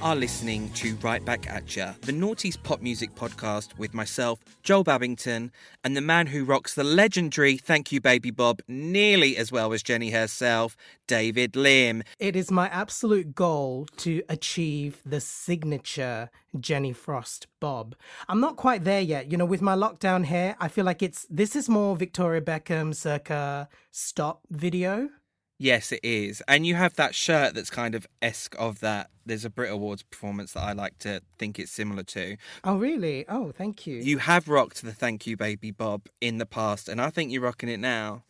are listening to Right Back Atcha, the Naughties pop music podcast with myself, Joel Babington, and the man who rocks the legendary Thank You Baby Bob nearly as well as Jenny herself, David Lim. It is my absolute goal to achieve the signature Jenny Frost bob. I'm not quite there yet. You know, with my lockdown hair, I feel like this is more Victoria Beckham circa Stop video. Yes, it is. And you have that shirt that's kind of esque of that. There's a Brit Awards performance that I like to think it's similar to. Oh, really? Oh, thank you. You have rocked the Thank You Baby Bob in the past, and I think you're rocking it now.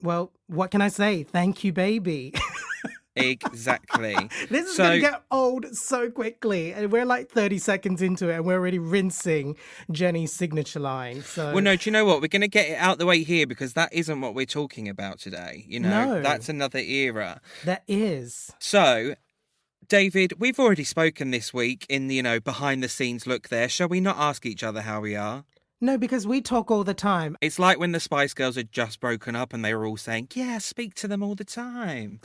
Well, what can I say? Thank you, baby. Exactly. This is going to get old so quickly. And we're like 30 seconds into it and we're already rinsing Jenny's signature line. So. Well, no, do you know what? We're going to get it out the way here because that isn't what we're talking about today. You know, That's another era. That is. So, David, we've already spoken this week in the, behind the scenes look there. Shall we not ask each other how we are? No, because we talk all the time. It's like when the Spice Girls had just broken up and they were all saying, yeah, speak to them all the time.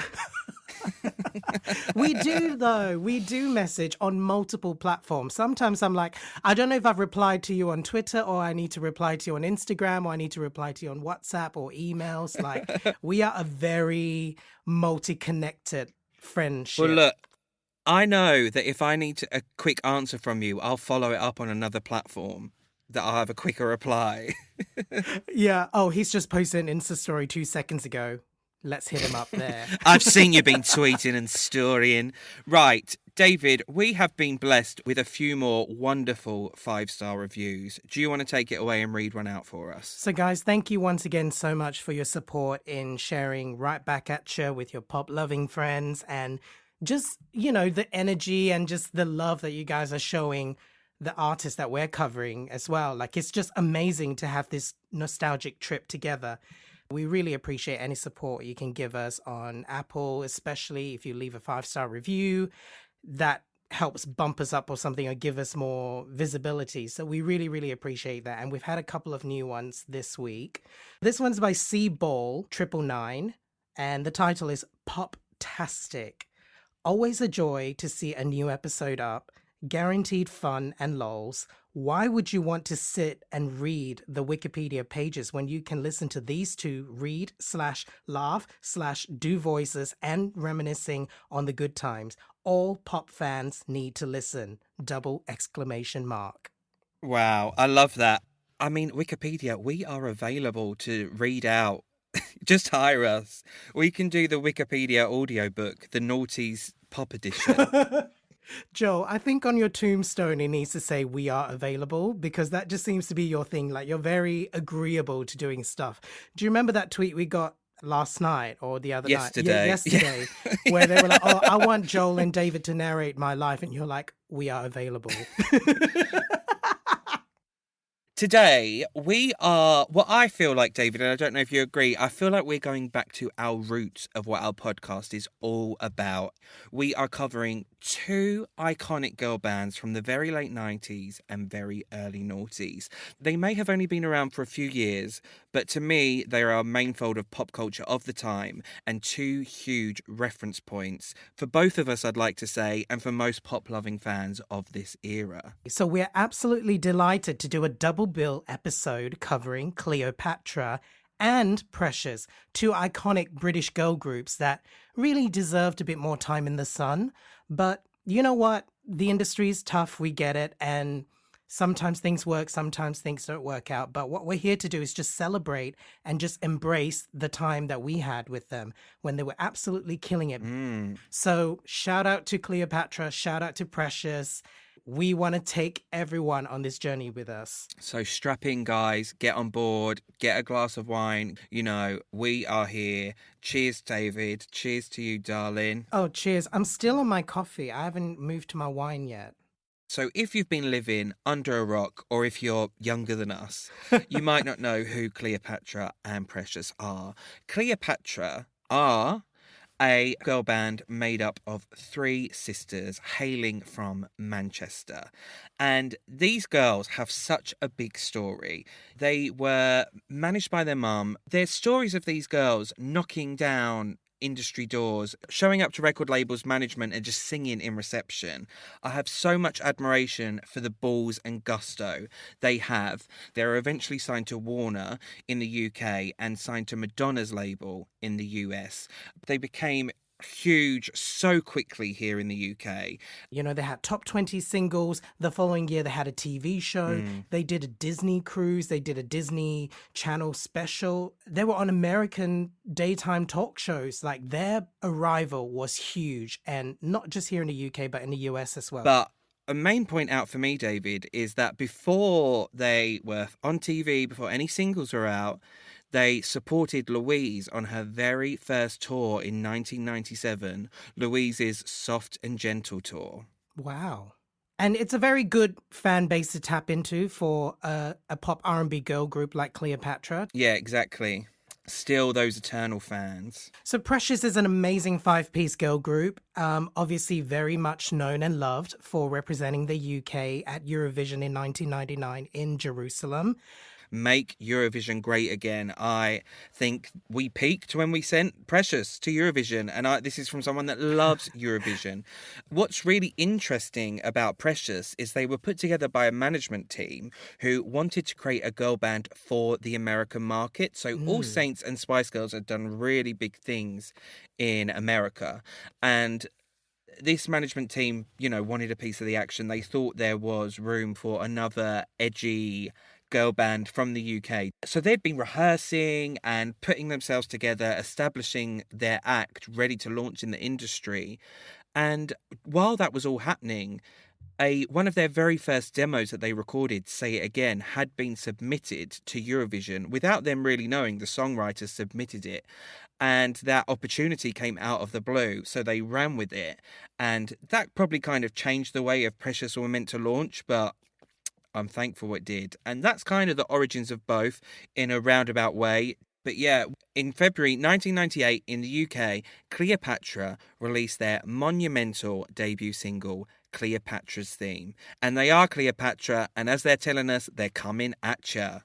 We do, though. We do message on multiple platforms. Sometimes I'm like, I don't know if I've replied to you on Twitter or I need to reply to you on Instagram or I need to reply to you on WhatsApp or emails. Like, we are a very multi-connected friendship. Well, look, I know that if I need a quick answer from you, I'll follow it up on another platform that I'll have a quicker reply. Yeah. Oh, he's just posted an Insta story 2 seconds ago. Let's hit him up there. I've seen you been tweeting and storying. Right, David, we have been blessed with a few more wonderful 5-star reviews. Do you want to take it away and read one out for us? So, guys, thank you once again so much for your support in sharing Right Back At You with your pop-loving friends and just, the energy and just the love that you guys are showing the artists that we're covering as well. Like, it's just amazing to have this nostalgic trip together. We really appreciate any support you can give us on Apple, especially if you leave a 5-star review. That helps bump us up or something or give us more visibility. So we really, really appreciate that. And we've had a couple of new ones this week. This one's by cball999, and the title is Pop-tastic. Always a joy to see a new episode up. Guaranteed fun and lols. Why would you want to sit and read the Wikipedia pages when you can listen to these two read/laugh/do voices and reminiscing on the good times? All pop fans need to listen. ! Wow, I love that. I mean, Wikipedia, we are available to read out. Just hire us. We can do the Wikipedia audiobook, the Naughties Pop Edition. Joe, I think on your tombstone it needs to say we are available because that just seems to be your thing. Like, you're very agreeable to doing stuff. Do you remember that tweet we got last night or the other night? Yeah, yesterday. Where they were like, oh, I want Joel and David to narrate my life. And you're like, we are available. Today, we are, what I feel like, David, and I don't know if you agree, I feel like we're going back to our roots of what our podcast is all about. We are covering two iconic girl bands from the very late 90s and very early noughties. They may have only been around for a few years, but to me, they are a main-fold of pop culture of the time and two huge reference points for both of us, I'd like to say, and for most pop-loving fans of this era. So we're absolutely delighted to do a double bill episode covering Cleopatra and Precious, two iconic British girl groups that really deserved a bit more time in the sun. But you know what? The industry is tough, we get it, and sometimes things work, sometimes things don't work out. But what we're here to do is just celebrate and just embrace the time that we had with them when they were absolutely killing it. So shout out to Cleopatra, shout out to Precious. We want to take everyone on this journey with us. So strap in, guys, get on board, get a glass of wine. We are here. Cheers, David. Cheers to you, darling. Oh, cheers. I'm still on my coffee. I haven't moved to my wine yet. So if you've been living under a rock or if you're younger than us, you might not know who Cleopatra and Precious are. Cleopatra are a girl band made up of three sisters hailing from Manchester. And these girls have such a big story. They were managed by their mum. There's stories of these girls knocking down industry doors, showing up to record labels, management, and just singing in reception. I have so much admiration for the balls and gusto they have. They were eventually signed to Warner in the UK and signed to Madonna's label in the US. They became huge so quickly here in the UK. You know, they had top 20 singles. The following year, they had a TV show. They did a Disney cruise. They did a Disney Channel special. They were on American daytime talk shows. Like, their arrival was huge. And not just here in the UK, but in the US as well. But a main point out for me, David, is that before they were on TV, before any singles were out, they supported Louise on her very first tour in 1997, Louise's Soft and Gentle tour. Wow. And it's a very good fan base to tap into for a pop R&B girl group like Cleopatra. Yeah, exactly. Still those eternal fans. So Precious is an amazing five-piece girl group, obviously very much known and loved for representing the UK at Eurovision in 1999 in Jerusalem. Make Eurovision great again. I think we peaked when we sent Precious to Eurovision, and this is from someone that loves Eurovision. What's really interesting about Precious is they were put together by a management team who wanted to create a girl band for the American market. So All Saints and Spice Girls have done really big things in America, and this management team, wanted a piece of the action. They thought there was room for another edgy girl band from the UK. So they'd been rehearsing and putting themselves together, establishing their act, ready to launch in the industry. And while that was all happening, one of their very first demos that they recorded, Say It Again, had been submitted to Eurovision without them really knowing. The songwriters submitted it, and that opportunity came out of the blue, so they ran with it. And that probably kind of changed the way of Precious were meant to launch, but I'm thankful it did. And that's kind of the origins of both in a roundabout way. But yeah, in February 1998 in the UK, Cleopatra released their monumental debut single, Cleopatra's Theme. And they are Cleopatra, and as they're telling us, they're Comin Atcha.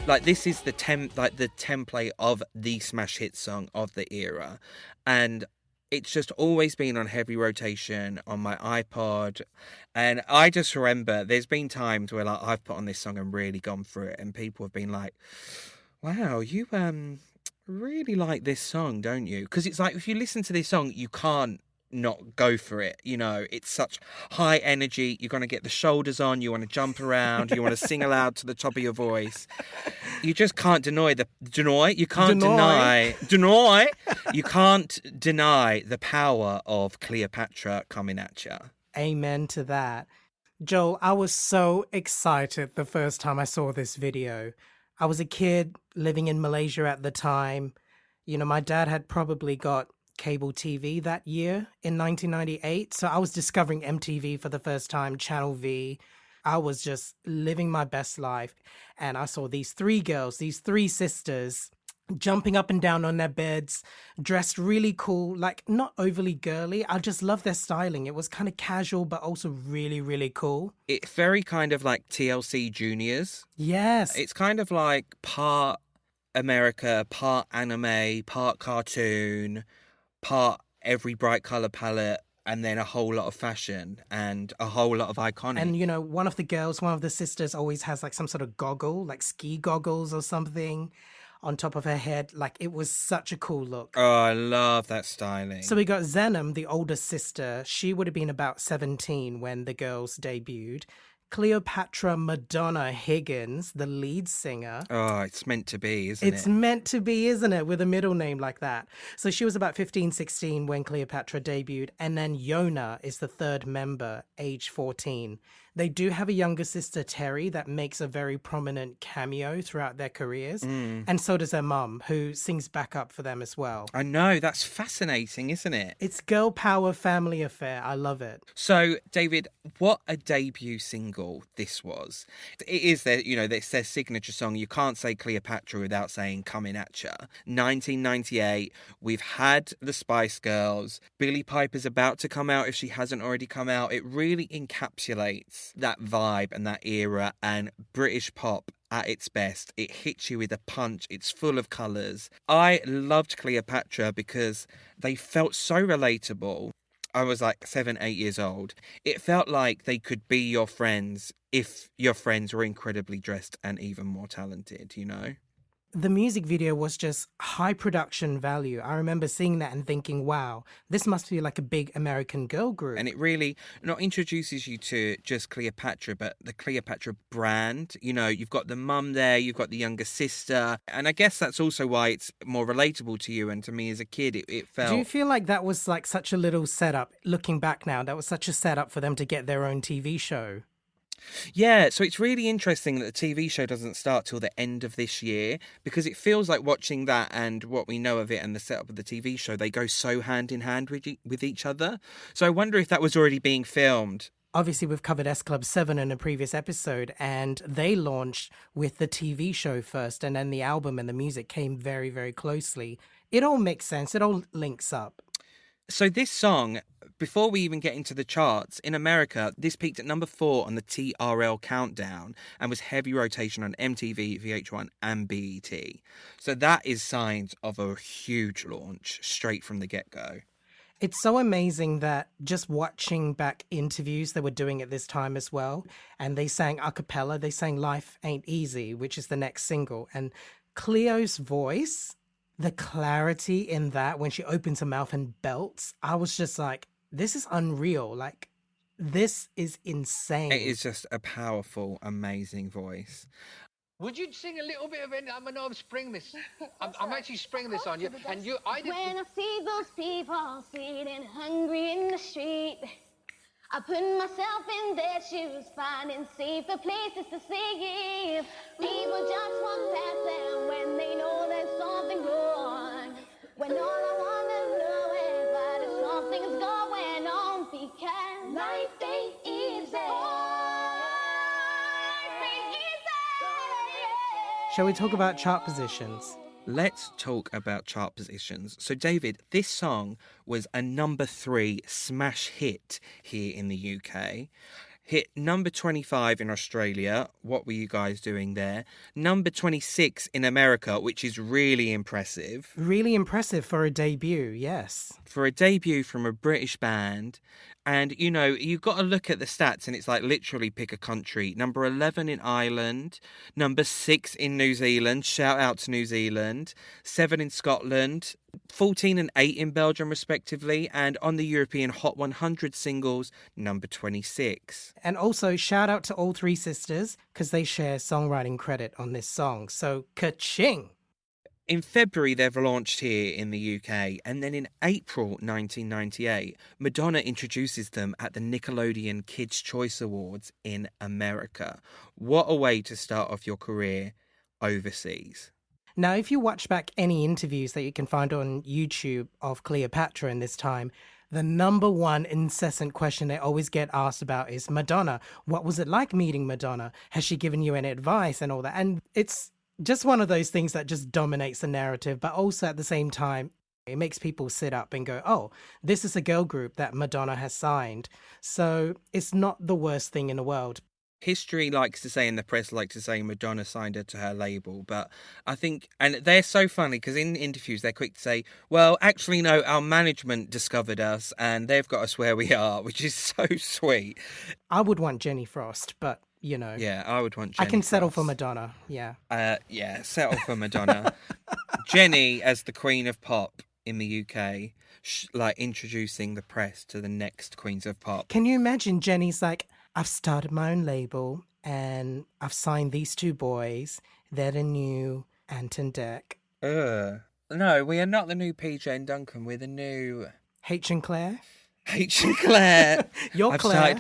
Like, this is the template of the smash hit song of the era, and it's just always been on heavy rotation on my iPod. And I just remember there's been times where I've put on this song and really gone through it, and people have been like, "Wow, you really like this song, don't you?" Because it's like, if you listen to this song, you can't not go for it. It's such high energy. You're going to get the shoulders on. You want to jump around. You want to sing aloud to the top of your voice. You just can't deny you can't deny the power of Cleopatra Comin Atcha. Amen to that. Joel, I was so excited the first time I saw this video. I was a kid living in Malaysia at the time. My dad had probably got cable TV that year in 1998. So I was discovering MTV for the first time, Channel V. I was just living my best life. And I saw these three girls, these three sisters, jumping up and down on their beds, dressed really cool, like not overly girly. I just love their styling. It was kind of casual, but also really, really cool. It's very kind of like TLC Juniors. Yes. It's kind of like part America, part anime, part cartoon, part every bright colour palette, and then a whole lot of fashion and a whole lot of iconic. And, one of the sisters always has like some sort of goggle, like ski goggles or something on top of her head. Like, it was such a cool look. Oh, I love that styling. So we got Zainam, the older sister. She would have been about 17 when the girls debuted. Cleopatra Madonna Higgins, the lead singer. Oh, it's meant to be, isn't it? It's meant to be, isn't it? With a middle name like that. So she was about 15, 16 when Cleopatra debuted. And then Yonah is the third member, age 14. They do have a younger sister, Terry, that makes a very prominent cameo throughout their careers. And so does their mum, who sings backup for them as well. I know, that's fascinating, isn't it? It's girl power family affair. I love it. So, David, what a debut single this was. It is their, it's their signature song. You can't say Cleopatra without saying Comin Atcha. 1998, we've had the Spice Girls. Billie Piper's about to come out if she hasn't already come out. It really encapsulates that vibe and that era and British pop at its best. It hits you with a punch. It's full of colours. I loved Cleopatra because they felt so relatable. I was like 7, 8 years old. It felt like they could be your friends if your friends were incredibly dressed and even more talented, The music video was just high production value. I remember seeing that and thinking, wow, this must be like a big American girl group. And it really not introduces you to just Cleopatra, but the Cleopatra brand. You've got the mum there, you've got the younger sister. And I guess that's also why it's more relatable to you and to me as a kid. It felt... Do you feel like that was like such a little setup? Looking back now, that was such a setup for them to get their own TV show. Yeah, so it's really interesting that the TV show doesn't start till the end of this year, because it feels like watching that and what we know of it and the setup of the TV show, they go so hand in hand with each other. So I wonder if that was already being filmed. Obviously, we've covered S Club 7 in a previous episode, and they launched with the TV show first, and then the album and the music came very, very closely. It all makes sense. It all links up. So this song, before we even get into the charts, in America, this peaked at number 4 on the TRL countdown and was heavy rotation on MTV, VH1 and BET. So that is signs of a huge launch straight from the get-go. It's so amazing that just watching back interviews they were doing at this time as well, and they sang a cappella, they sang Life Ain't Easy, which is the next single. And Cleo's voice, the clarity in that when she opens her mouth and belts, I was just like, this is unreal. Like, this is insane. It is just a powerful, amazing voice. Would you sing a little bit of it? I'm going to spring this. I'm actually springing this on you. And you, I didn't... When I see those people sitting hungry in the street, I put myself in their shoes, finding safer places to sleep. People just walk past them when they know there's something wrong. When all I want to know is that if something's going on, because life ain't easy. Life ain't easy. Shall we talk about chart positions? Let's talk about chart positions. So, David, this song was a number 3 smash hit here in the UK. Hit number 25 in Australia. What were you guys doing there? Number 26 in America, which is really impressive. Really impressive for a debut, yes. For a debut from a British band. And, you've got to look at the stats and it's like literally pick a country. Number 11 in Ireland, number 6 in New Zealand, shout out to New Zealand, 7 in Scotland, 14 and 8 in Belgium respectively, and on the European Hot 100 singles, number 26. And also shout out to all 3 sisters because they share songwriting credit on this song. So, ka-ching! In February, they've launched here in the UK, and then in April 1998, Madonna introduces them at the Nickelodeon Kids' Choice Awards in America. What a way to start off your career overseas. Now, if you watch back any interviews that you can find on YouTube of Cleopatra in this time, the number one incessant question they always get asked about is Madonna. What was it like meeting Madonna? Has she given you any advice and all that? And it's just one of those things that just dominates the narrative, but also at the same time, it makes people sit up and go, oh, this is a girl group that Madonna has signed. So it's not the worst thing in the world. History likes to say, and the press likes to say, Madonna signed her to her label. But I think, and they're so funny because in interviews, they're quick to say, well, actually, no, our management discovered us and they've got us where we are, which is so sweet. I would want Jenny Frost, but Yeah, I would want Jenny I can settle Frost. for Madonna, yeah. Yeah, settle for Madonna. Jenny as the Queen of Pop in the UK, introducing the press to the next Queens of Pop. Can you imagine Jenny's like, I've started my own label and I've signed these 2 boys. They're the new Ant and Dec. No, we are not the new PJ and Duncan. We're the new H and Claire? H and Claire. You're Claire.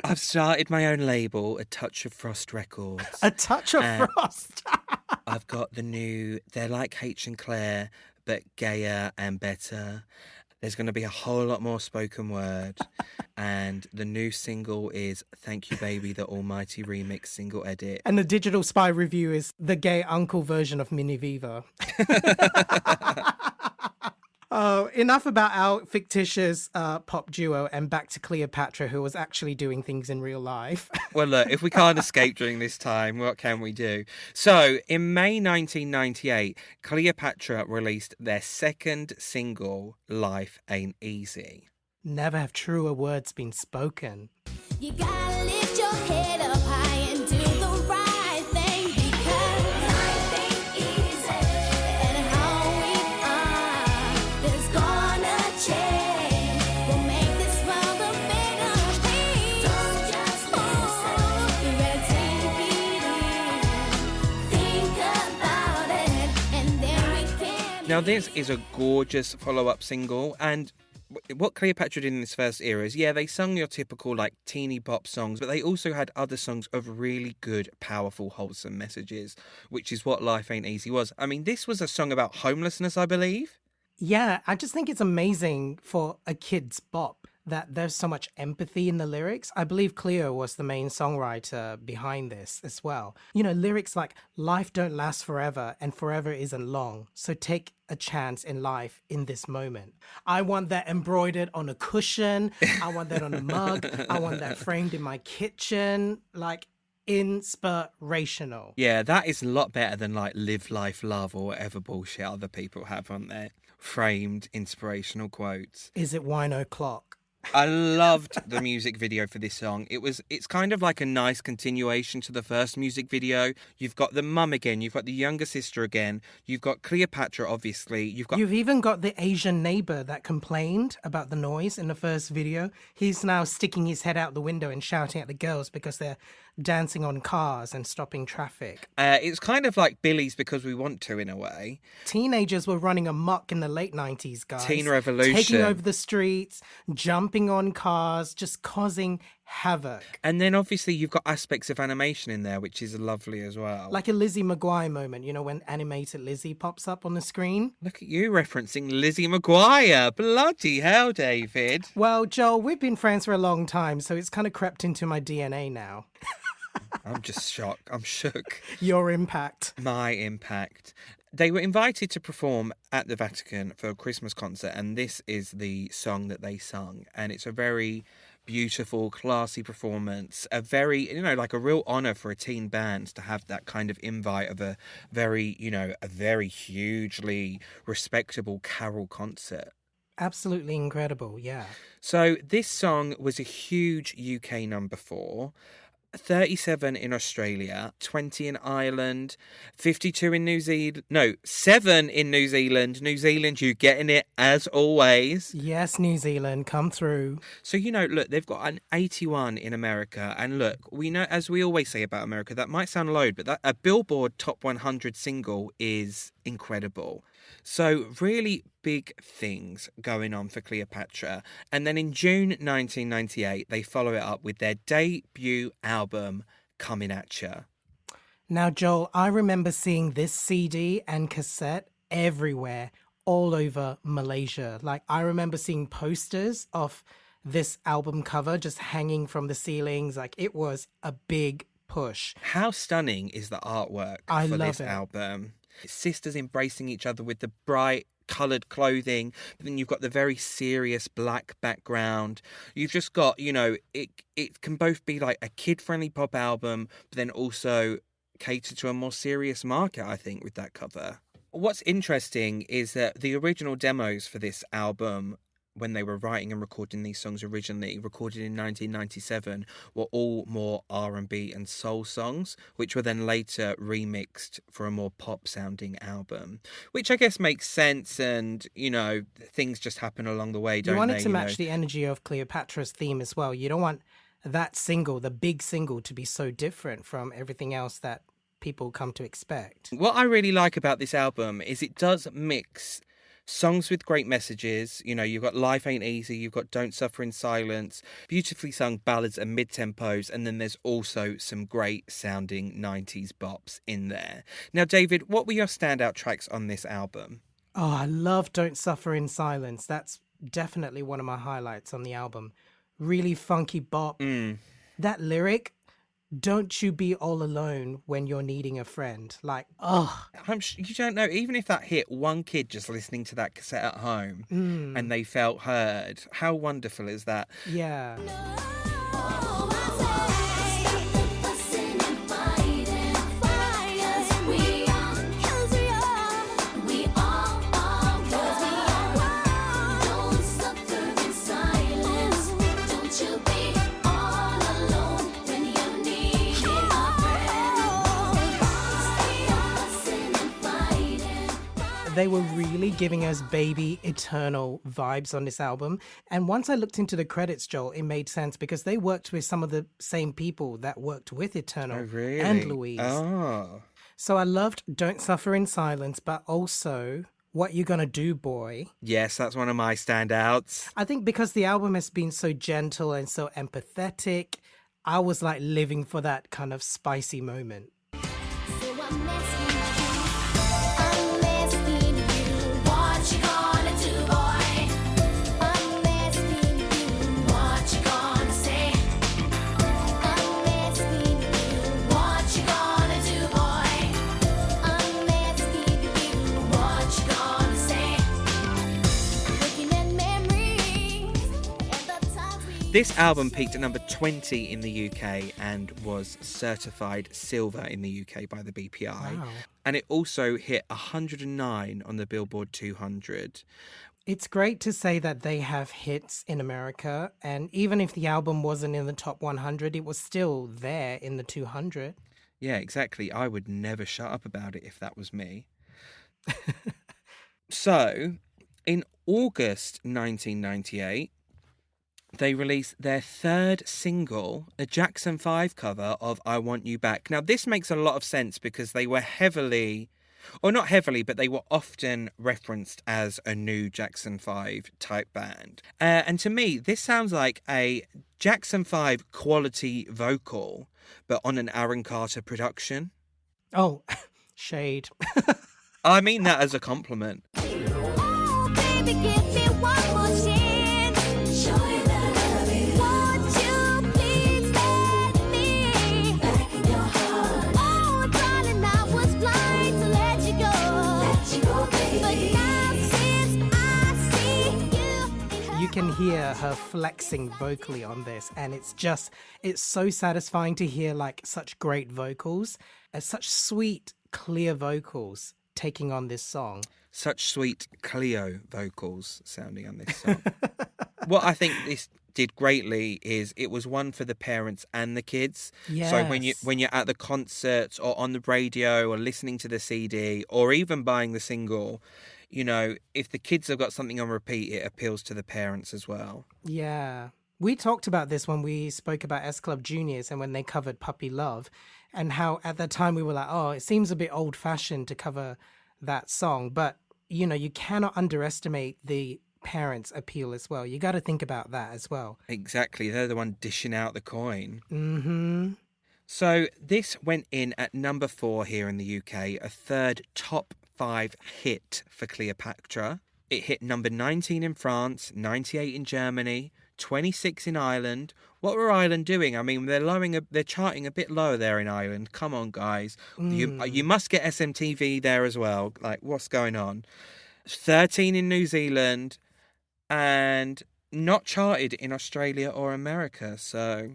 I've started my own label, A Touch of Frost Records. A touch of And frost. I've got the new, they're like H and Claire, but gayer and better. There's going to be a whole lot more spoken word. And the new single is Thank You Baby, the Almighty Remix single edit. And the Digital Spy review is the gay uncle version of Mini Viva. Oh, enough about our fictitious pop duo and back to Cleopatra, who was actually doing things in real life. Well, look, if we can't escape during this time, what can we do? So, in May 1998, Cleopatra released their second single, Life Ain't Easy. Never have truer words been spoken. You gotta lift your head up high and do the right thing because life ain't easy. And how we are is gonna change. We'll make this world a better place. Don't just listen. You better take it in. Think about it, and then we can. Now, this is a gorgeous follow-up single, and what Cleopatra did in this first era is, yeah, they sung your typical, like, teeny pop songs, but they also had other songs of really good, powerful, wholesome messages, which is what Life Ain't Easy was. I mean, this was a song about homelessness, I believe. Yeah, I just think it's amazing for a kid's bop that there's so much empathy in the lyrics. I believe Cleo was the main songwriter behind this as well. You know, lyrics like life don't last forever and forever isn't long. So take a chance in life in this moment. I want that embroidered on a cushion. I want that on a mug. I want that framed in my kitchen. Like, inspirational. Yeah, that is a lot better than, like, Live Life Love or whatever bullshit other people have on there. Framed inspirational quotes. Is it wine o'clock? I loved the music video for this song. It's kind of like a nice continuation to the first music video. You've got the mum again, you've got the younger sister again, you've got Cleopatra, obviously. You've even got the Asian neighbor that complained about the noise in the first video. He's now sticking his head out the window and shouting at the girls because they're dancing on cars and stopping traffic. It's kind of like Billie's Because We Want To, in a way. Teenagers were running amok in the late 90s, guys. Teen revolution. Taking over the streets, jumping on cars, just causing havoc. And then obviously you've got aspects of animation in there, which is lovely as well. Like a Lizzie McGuire moment, you know, when animated Lizzie pops up on the screen. Look at you referencing Lizzie McGuire. Bloody hell, David. Well, Joel, we've been friends for a long time, so it's kind of crept into my DNA now. I'm just shocked. I'm shook. Your impact. My impact. They were invited to perform at the Vatican for a Christmas concert, and this is the song that they sung. And it's a very beautiful, classy performance. A very, you know, like a real honour for a teen band to have that kind of invite of a very, you know, a very hugely respectable carol concert. Absolutely incredible, yeah. So this song was a huge UK number 4. 37 in Australia, 20 in Ireland, 52 in New Zealand. No, 7 in New Zealand. New Zealand, you getting it as always. Yes, New Zealand, come through. So, you know, look, they've got an 81 in America. And look, we know, as we always say about America, that might sound low, but a Billboard Top 100 single is incredible. So really big things going on for Cleopatra. And then in June 1998, they follow it up with their debut album, Comin Atcha. Now, Joel, I remember seeing this CD and cassette everywhere, all over Malaysia. Like, I remember seeing posters of this album cover just hanging from the ceilings. Like, it was a big push. How stunning is the artwork for this album? Sisters embracing each other with the bright coloured clothing, but then you've got the very serious black background. You've just got, you know, it can both be like a kid-friendly pop album, but then also cater to a more serious market, I think, with that cover. What's interesting is that the original demos for this album, when they were writing and recording these songs originally, recorded in 1997, were all more R&B and soul songs, which were then later remixed for a more pop-sounding album, which I guess makes sense, and, you know, things just happen along the way, don't they? You want it to match the energy of Cleopatra's theme as well. You don't want that single, the big single, to be so different from everything else that people come to expect. What I really like about this album is it does mix Songs with great messages. You know, you've got Life Ain't Easy, you've got Don't Suffer in Silence, beautifully sung ballads and mid-tempos, and then there's also some great sounding 90s bops in there. Now, David, what were your standout tracks on this album? Oh, I love Don't Suffer in Silence. That's definitely one of my highlights on the album. Really funky bop. That lyric, don't you be all alone when you're needing a friend. Like, oh. You don't know, even if that hit one kid just listening to that cassette at home and they felt heard, how wonderful is that? Yeah. They were really giving us baby eternal vibes on this album. And once I looked into the credits, Joel, it made sense because they worked with some of the same people that worked with Eternal and Louise. Oh. So I loved Don't Suffer in Silence, but also What You Gonna Do, Boy. Yes, that's one of my standouts. I think because the album has been so gentle and so empathetic, I was like living for that kind of spicy moment. This album peaked at number 20 in the UK and was certified silver in the UK by the BPI. Wow. And it also hit 109 on the Billboard 200. It's great to say that they have hits in America, and even if the album wasn't in the top 100, it was still there in the 200. Yeah, exactly. I would never shut up about it if that was me. So, in August 1998, they released their third single, a Jackson 5 cover of I Want You Back. Now, this makes a lot of sense because they were heavily, or not heavily, but they were often referenced as a new Jackson 5 type band. And to me, this sounds like a Jackson 5 quality vocal, but on an Aaron Carter production. Oh, shade. I mean that as a compliment. Oh, baby, give me one more chance. Show you that I love you. Won't you please let me back in your heart? Oh, darling, I was blind to let you go. Let you go, baby. But now since I see you, You can hear her flexing vocally on this, and it's so satisfying to hear like such great vocals and such sweet, clear vocals taking on this song. Such sweet Cleo vocals sounding on this song. What I think this did greatly is it was one for the parents and the kids. Yes. So when you're at the concerts or on the radio or listening to the CD or even buying the single, you know, if the kids have got something on repeat, it appeals to the parents as well. Yeah. We talked about this when we spoke about S Club Juniors and when they covered Puppy Love, and how at that time we were like, oh, it seems a bit old-fashioned to cover that song. But, you know, you cannot underestimate the parents' appeal as well. You got to think about that as well. Exactly. They're the one dishing out the coin. Mm-hmm. So this went in at number 4 here in the UK, a third top 5 hit for Cleopatra. It hit number 19 in France, 98 in Germany, 26 in Ireland. What were Ireland doing? I mean, they're charting a bit lower there in Ireland. Come on, guys. You must get SMTV there as well. Like, what's going on? 13 in New Zealand and not charted in Australia or America. So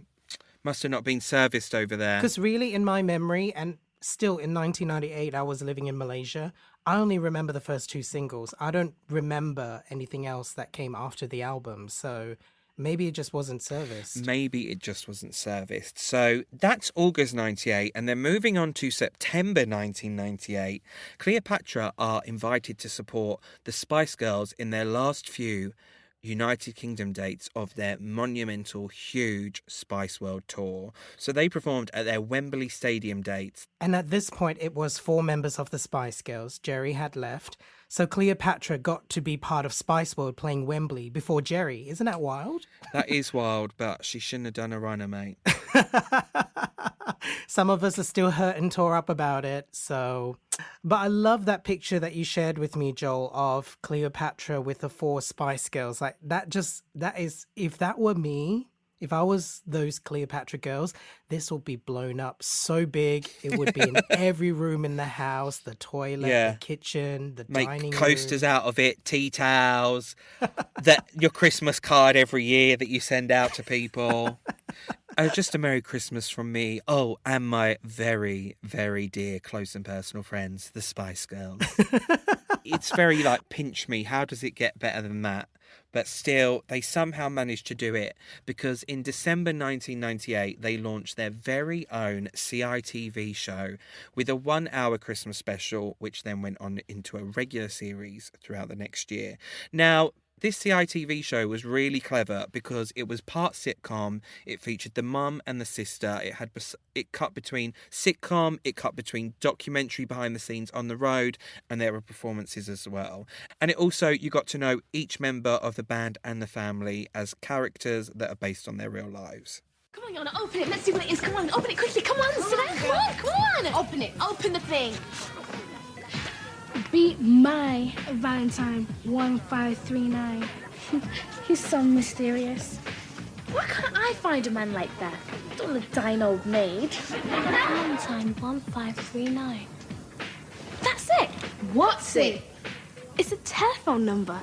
must have not been serviced over there. Because really, in my memory, and still in 1998, I was living in Malaysia. I only remember the first 2 singles. I don't remember anything else that came after the album. So maybe it just wasn't serviced. Maybe it just wasn't serviced. So that's August 98. And then moving on to September 1998, Cleopatra are invited to support the Spice Girls in their last few United Kingdom dates of their monumental, huge Spice World tour. So they performed at their Wembley Stadium dates. And at this point, it was 4 members of the Spice Girls. Jerry had left. So Cleopatra got to be part of Spice World playing Wembley before Jerry. Isn't that wild? That is wild, but she shouldn't have done a runner, mate. Some of us are still hurt and tore up about it. So, but I love that picture that you shared with me, Joel, of Cleopatra with the 4 Spice Girls. Like that is, if that were me, if I was those Cleopatra girls, this would be blown up so big. It would be in every room in the house, the toilet, Yeah. the kitchen, the Make dining coasters room. out of it, tea towels, your Christmas card every year that you send out to people. Oh, just a Merry Christmas from me. Oh, and my very, very dear, close and personal friends, the Spice Girls. It's very like, pinch me. How does it get better than that? But still, they somehow managed to do it because in December 1998, they launched their very own CITV show with a 1-hour Christmas special, which then went on into a regular series throughout the next year. Now, this CITV show was really clever because it was part sitcom. It featured the mum and the sister. It cut between sitcom, it cut between documentary behind the scenes on the road, and there were performances as well. And it also, you got to know each member of the band and the family as characters that are based on their real lives. Come on, Yonah, open it. Let's see what it is. Come on, open it quickly. Come on, sit down. Come on, come on. Open it. Open the thing. Beat my Valentine 1539. He's so mysterious. Why can't I find a man like that? Don't look dying old maid. Valentine 1539. That's it. What's it? It's a telephone number.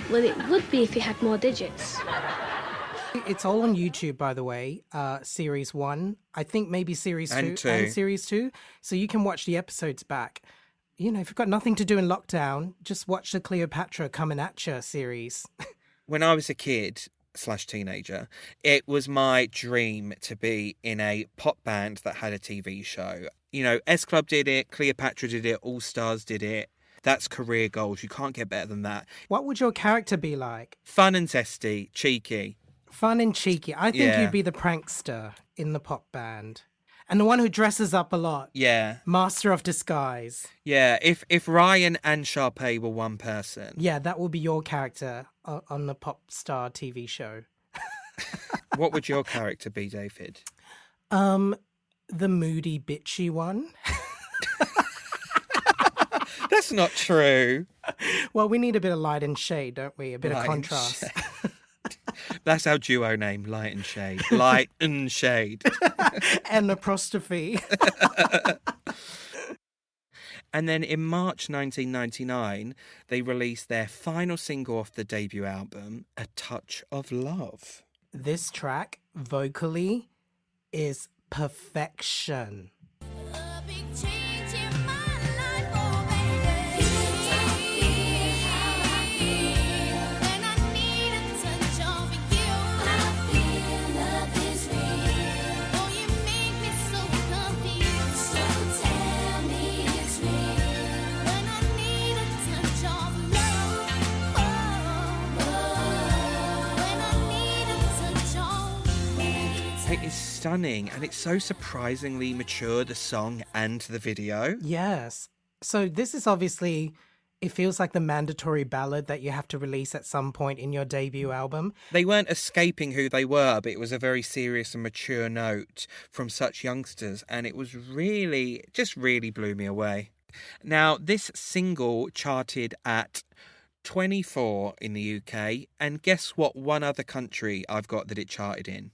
Well, it would be if it had more digits. It's all on YouTube, by the way. Series 1, I think maybe series 2 And 2. and series 2. So you can watch the episodes back. You know, if you've got nothing to do in lockdown, just watch the Cleopatra Comin Atcha series. When I was a kid / teenager, it was my dream to be in a pop band that had a TV show. You know, S Club did it, Cleopatra did it, All Stars did it. That's career goals. You can't get better than that. What would your character be like? Fun and zesty, cheeky. Fun and cheeky. I think Yeah. you'd be the prankster in the pop band. And the one who dresses up a lot. Yeah. Master of disguise. Yeah, if Ryan and Sharpay were one person, Yeah, that will be your character on the pop star TV show. what would your character be, David? The moody, bitchy one. That's not true. Well, we need a bit of light and shade, don't we? A bit of Light and contrast. That's our duo name, Light and Shade. Light and Shade. And apostrophe. And then in March 1999, they released their final single off the debut album, A Touch of Love. This track, vocally, is perfection. It is stunning, and it's so surprisingly mature, the song and the video. Yes. So this is obviously, it feels like the mandatory ballad that you have to release at some point in your debut album. They weren't escaping who they were, but it was a very serious and mature note from such youngsters, and it was really blew me away. Now, this single charted at 24 in the UK, and guess what one other country I've got that it charted in?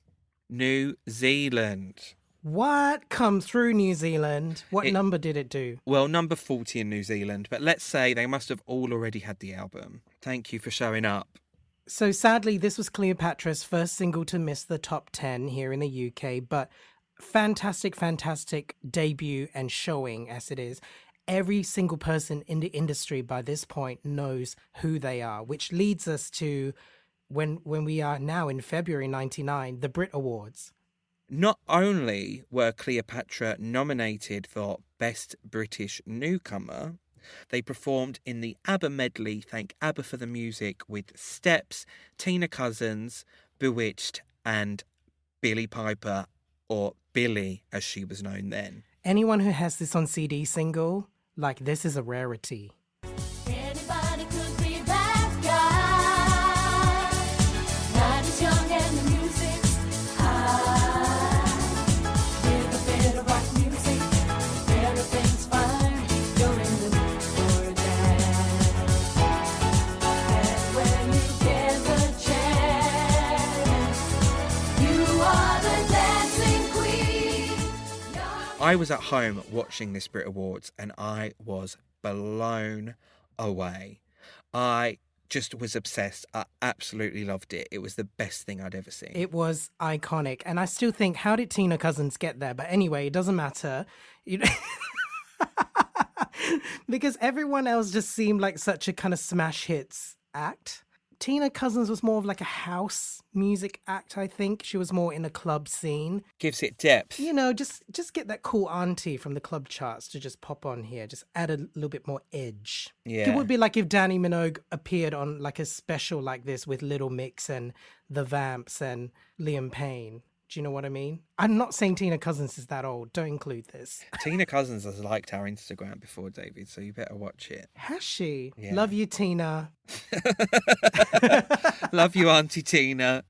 New Zealand. What? Come through New Zealand. What number did it do? Well, number 40 in New Zealand, but let's say they must have all already had the album. Thank you for showing up. So sadly, this was Cleopatra's first single to miss the top 10 here in the UK, but fantastic, fantastic debut and showing as it is. Every single person in the industry by this point knows who they are, which leads us to when we are now in February 99, the Brit Awards. Not only were Cleopatra nominated for Best British Newcomer, they performed in the ABBA medley Thank ABBA for the Music with Steps, Tina Cousins, Bewitched and Billie Piper, or Billie as she was known then. Anyone who has this on CD single, like, this is a rarity. I was at home watching this Brit Awards and I was blown away. I just was obsessed. I absolutely loved it. It was the best thing I'd ever seen. It was iconic. And I still think, how did Tina Cousins get there? But anyway, it doesn't matter. You know, because everyone else just seemed like such a kind of smash hits act. Tina Cousins was more of like a house music act, I think. She was more in a club scene. Gives it depth. You know, just get that cool auntie from the club charts to just pop on here. Just add a little bit more edge. Yeah. It would be like if Danny Minogue appeared on like a special like this with Little Mix and The Vamps and Liam Payne. Do you know what I mean? I'm not saying Tina Cousins is that old. Don't include this. Tina Cousins has liked our Instagram before, David, so you better watch it. Has she? Yeah. Love you, Tina. Love you, Auntie Tina.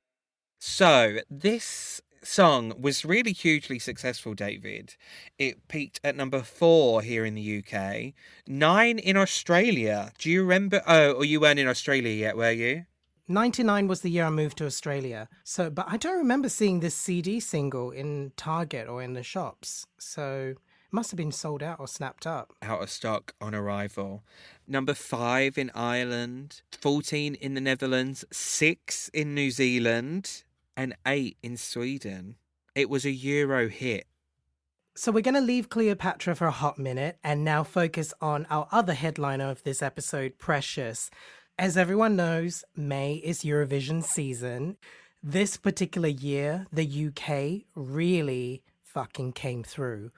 So, this song was really hugely successful, David. It peaked at number 4 here in the UK, 9 in Australia. Do you remember? Oh, or you weren't in Australia yet, were you? 99 was the year I moved to Australia. So, but I don't remember seeing this CD single in Target or in the shops. So it must have been sold out or snapped up. Out of stock on arrival. Number 5 in Ireland, 14 in the Netherlands, 6 in New Zealand, and 8 in Sweden. It was a Euro hit. So we're going to leave Cleopatra for a hot minute and now focus on our other headliner of this episode, Precious. As everyone knows, May is Eurovision season. This particular year, the UK really fucking came through.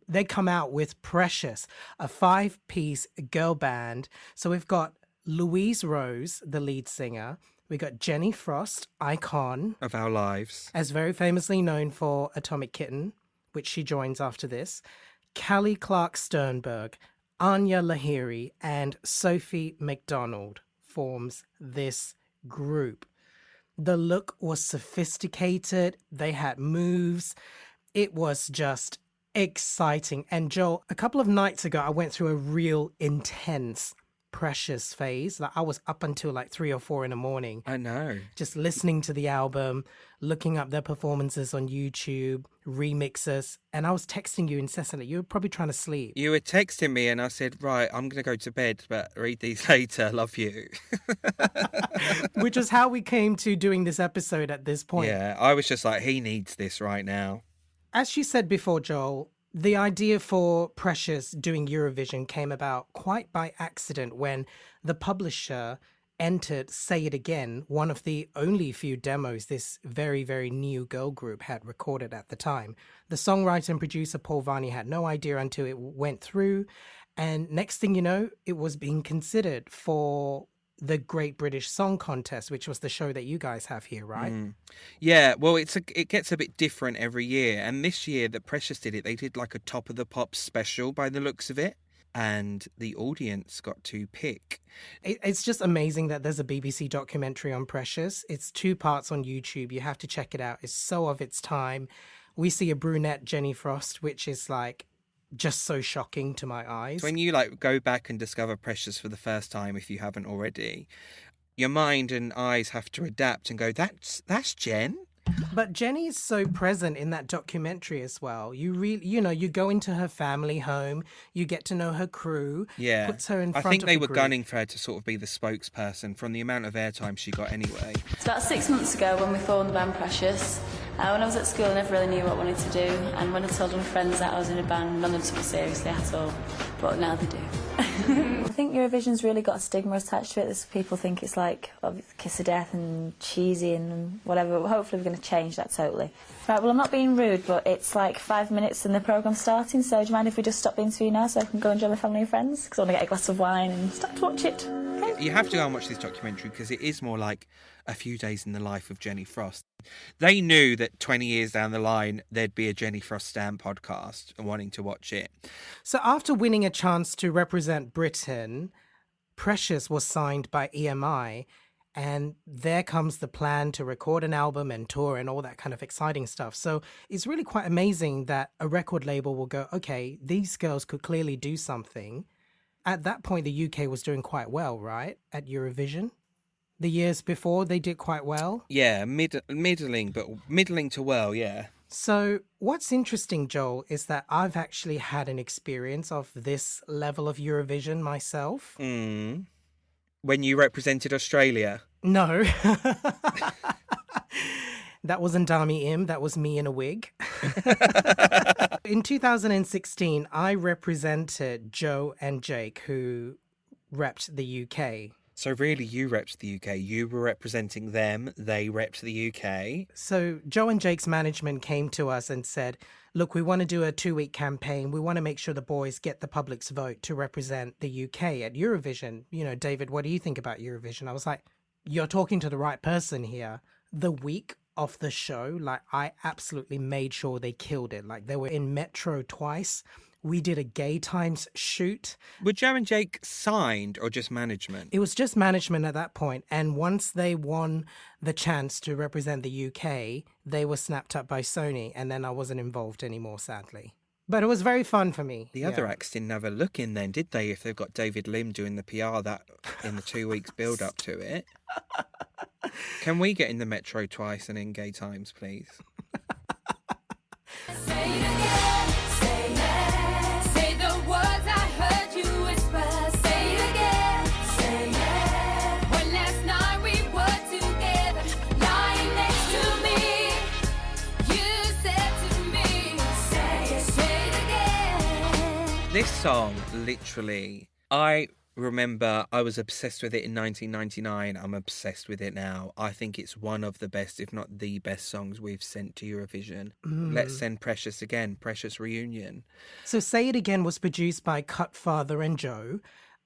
They come out with Precious, a 5-piece girl band. So we've got Louise Rose, the lead singer. We got Jenny Frost, icon Of our lives. as very famously known for Atomic Kitten, which she joins after this. Callie Clark Sternberg, Anya Lahiri, and Sophie McDonald forms this group. The look was sophisticated. They had moves. It was just exciting. And Joel, a couple of nights ago, I went through a real intense Precious phase. Like I was up until like 3 or 4 in the morning, I know. just listening to the album, looking up their performances on YouTube, remixes, and I was texting you incessantly. You were probably trying to sleep. You were texting me and I said, right, I'm going to go to bed, but read these later. Love you. Which is how we came to doing this episode at this point. Yeah, I was just like, he needs this right now. As you said before, Joel, the idea for Precious doing Eurovision came about quite by accident when the publisher entered Say It Again, one of the only few demos this very, very new girl group had recorded at the time. The songwriter and producer Paul Varney had no idea until it went through. And next thing you know, it was being considered for the Great British Song Contest, which was the show that you guys have here, right? Yeah, well, it gets a bit different every year. And this year that Precious did it, they did like a Top of the Pops special by the looks of it. And the audience got to pick. It's just amazing that there's a BBC documentary on Precious. It's 2 parts on YouTube. You have to check it out. It's so of its time. We see a brunette Jenny Frost, which is like just so shocking to my eyes. When you like go back and discover Precious for the first time, if you haven't already, your mind and eyes have to adapt and go, that's Jen. But Jenny is so present in that documentary as well. You really, you go into her family home, you get to know her crew. Yeah. Puts her in I front think of they the were group. gunning for her to sort of be the spokesperson from the amount of airtime she got anyway. It's about 6 months ago when we formed the band Precious. When I was at school, I never really knew what I wanted to do, and when I told my friends that I was in a band, none of them took it seriously at all, but now they do. I think Eurovision's really got a stigma attached to it. There's people think it's like kiss of death and cheesy and whatever, but hopefully we're going to change that totally. Right, well, I'm not being rude, but it's like 5 minutes and the programme's starting, so do you mind if we just stop the interview now so I can go and join my family and friends? Because I want to get a glass of wine and start to watch it. Okay? You have to go and watch this documentary because it is more like a few days in the life of Jenny Frost. They knew that 20 years down the line, there'd be a Jenny Frost Stan podcast and wanting to watch it. So after winning a chance to represent Britain, Precious was signed by EMI, and there comes the plan to record an album and tour and all that kind of exciting stuff. So it's really quite amazing that a record label will go, okay, these girls could clearly do something. At that point, the UK was doing quite well, right, at Eurovision? The years before, they did quite well. Yeah, middling to well, yeah. So, what's interesting, Joel, is that I've actually had an experience of this level of Eurovision myself. Mm. When you represented Australia. No. That wasn't Dami Im, that was me in a wig. In 2016, I represented Joe and Jake, who repped the UK. So really, you repped the UK. You were representing them. They repped the UK. So Joe and Jake's management came to us and said, look, we want to do a 2-week campaign. We want to make sure the boys get the public's vote to represent the UK at Eurovision. You know, David, what do you think about Eurovision? I was like, you're talking to the right person here. The week of the show, like, I absolutely made sure they killed it. Like, they were in Metro twice. We did a Gay Times shoot. Were Joe and Jake signed or just management? It was just management at that point. And once they won the chance to represent the UK, they were snapped up by Sony. And then I wasn't involved anymore, sadly. But it was very fun for me. The other acts didn't have a look in then, did they? If they've got David Lim doing the PR that in the 2 weeks build up to it. Can we get in the Metro twice and in Gay Times, please? Say it again, say it. Say the words I heard you whisper. Say it again, say it. When last night we were together, lying next to me, you said to me, say it again. This song, literally, I remember I was obsessed with it in 1999. I'm obsessed with it now. I think it's one of the best, if not the best songs we've sent to Eurovision. Let's send Precious again, Precious Reunion. So Say It Again was produced by Cutfather and Joe.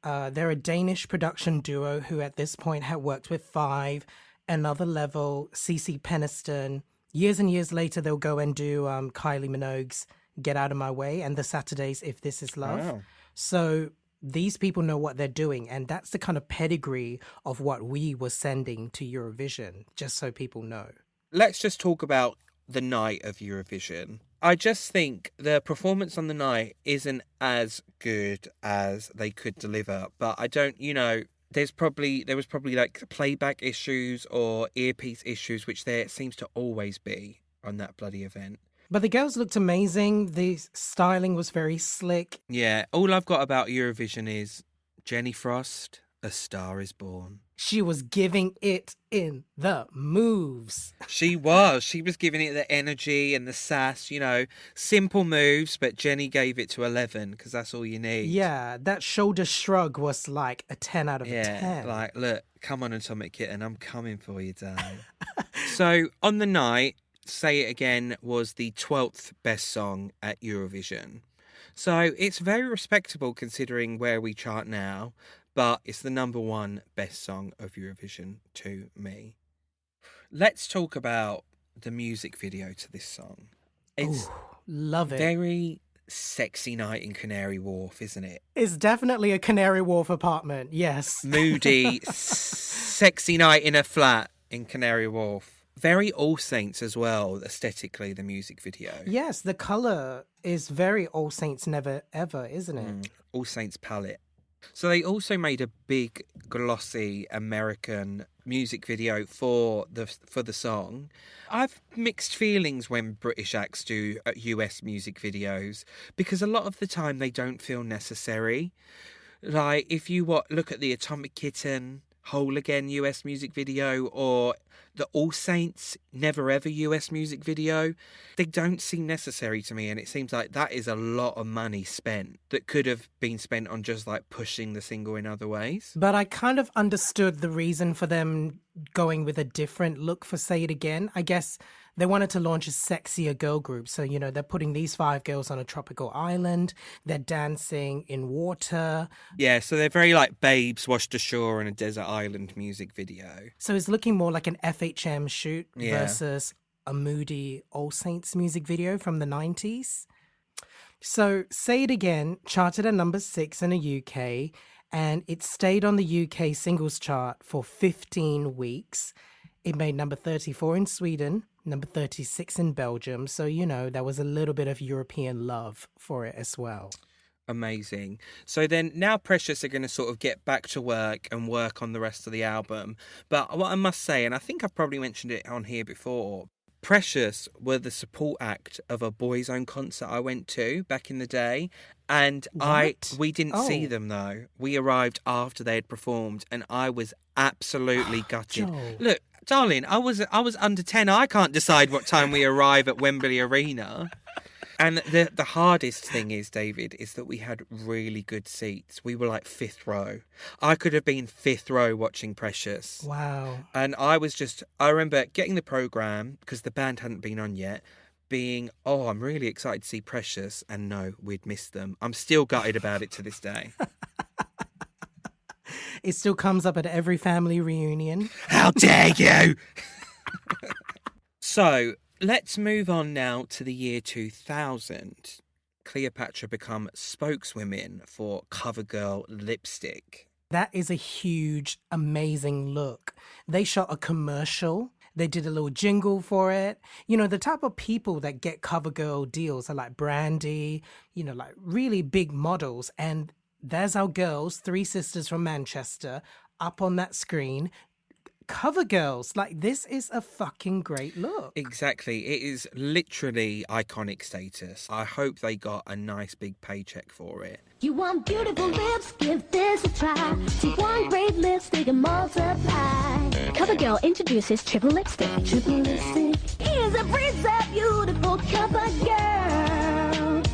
They're a Danish production duo who at this point had worked with Five, Another Level, CeCe Peniston. Years and years later, they'll go and do Kylie Minogue's Get Out of My Way and the Saturdays If This Is Love. Wow. So these people know what they're doing, and that's the kind of pedigree of what we were sending to Eurovision, just so people know. Let's just talk about the night of Eurovision. I just think the performance on the night isn't as good as they could deliver, but I don't, there was probably like playback issues or earpiece issues, which there seems to always be on that bloody event. But the girls looked amazing. The styling was very slick. Yeah, all I've got about Eurovision is Jenny Frost, A Star Is Born. She was giving it in the moves. She was giving it the energy and the sass, simple moves, but Jenny gave it to 11 because that's all you need. Yeah, that shoulder shrug was like a 10 out of a 10. Yeah, like, look, come on, Atomic Kitten, I'm coming for you, darling. So on the night, Say It Again was the 12th best song at Eurovision. So it's very respectable considering where we chart now, but it's the number 1 best song of Eurovision to me. Let's talk about the music video to this song. It's Love it. very sexy night in Canary Wharf, isn't it? It's definitely a Canary Wharf apartment, yes. Moody, sexy night in a flat in Canary Wharf. Very All Saints as well, aesthetically, the music video. Yes, the colour is very All Saints Never Ever, isn't it? All Saints palette. So they also made a big, glossy American music video for the song. I've mixed feelings when British acts do US music videos because a lot of the time they don't feel necessary. Like, if you look at the Atomic Kitten Whole Again US music video or the All Saints Never Ever US music video, they don't seem necessary to me, and it seems like that is a lot of money spent that could have been spent on just like pushing the single in other ways. But I kind of understood the reason for them going with a different look for Say It Again. I guess they wanted to launch a sexier girl group. So, they're putting these 5 girls on a tropical island. They're dancing in water. Yeah, so they're very like babes washed ashore on a desert island music video. So it's looking more like an FHM shoot Yeah. versus a moody All Saints music video from the 90s. So Say It Again charted at number 6 in the UK, and it stayed on the UK singles chart for 15 weeks. It made number 34 in Sweden, number 36 in Belgium. So, there was a little bit of European love for it as well. Amazing. So then now Precious are going to sort of get back to work and work on the rest of the album. But what I must say, and I think I've probably mentioned it on here before, Precious were the support act of a Boys Own concert I went to back in the day. And What? we didn't see Oh. them though. We arrived after they had performed and I was absolutely gutted. Joel. Look, darling, I was under 10. I can't decide what time we arrive at Wembley Arena. And the hardest thing is, David, is that we had really good seats. We were like fifth row. I could have been fifth row watching Precious. Wow. And I remember getting the programme, because the band hadn't been on yet, being, I'm really excited to see Precious. And no, we'd missed them. I'm still gutted about it to this day. It still comes up at every family reunion. How dare you! So, let's move on now to the year 2000. Cleopatra become spokeswomen for CoverGirl lipstick. That is a huge, amazing look. They shot a commercial. They did a little jingle for it. You know, the type of people that get CoverGirl deals are like Brandy, you know, like really big models. And there's our girls, three sisters from Manchester, up on that screen. CoverGirls, like, this is a fucking great look. Exactly. It is literally iconic status. I hope they got a nice big paycheck for it. You want beautiful lips? Give this a try. Take one great lipstick and multiply. CoverGirl introduces triple lipstick. Triple lipstick. Here's a preset, beautiful CoverGirl.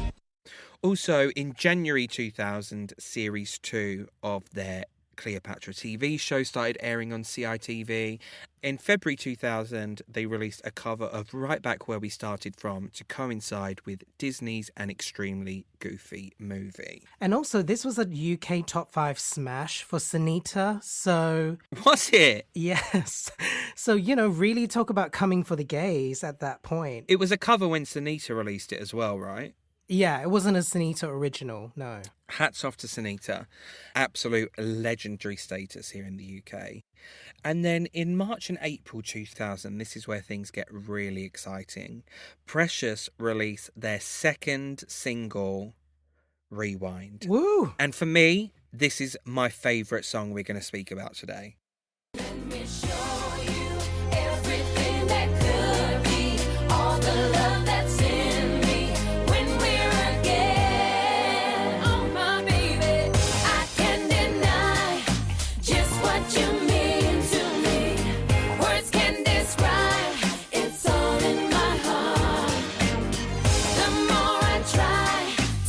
Also, in January 2000, Series 2 of their Cleopatra TV show started airing on CITV. In February 2000, they released a cover of Right Back Where We Started From to coincide with Disney's An Extremely Goofy Movie. And also, this was a UK top 5 smash for Sunita. So, Was it? yes. So, you know, really talk about coming for the gays at that point. It was a cover when Sunita released it as well, right? Yeah, it wasn't a Sunita original, no. Hats off to Sunita. Absolute legendary status here in the UK. And then in March and April 2000, this is where things get really exciting. Precious released their second single, Rewind. Woo! And for me, this is my favourite song we're going to speak about today. Let me show you everything that could be, all the love that's in me when we're again. Oh my baby, I can't deny just what you mean to me. Words can describe, it's all in my heart. The more I try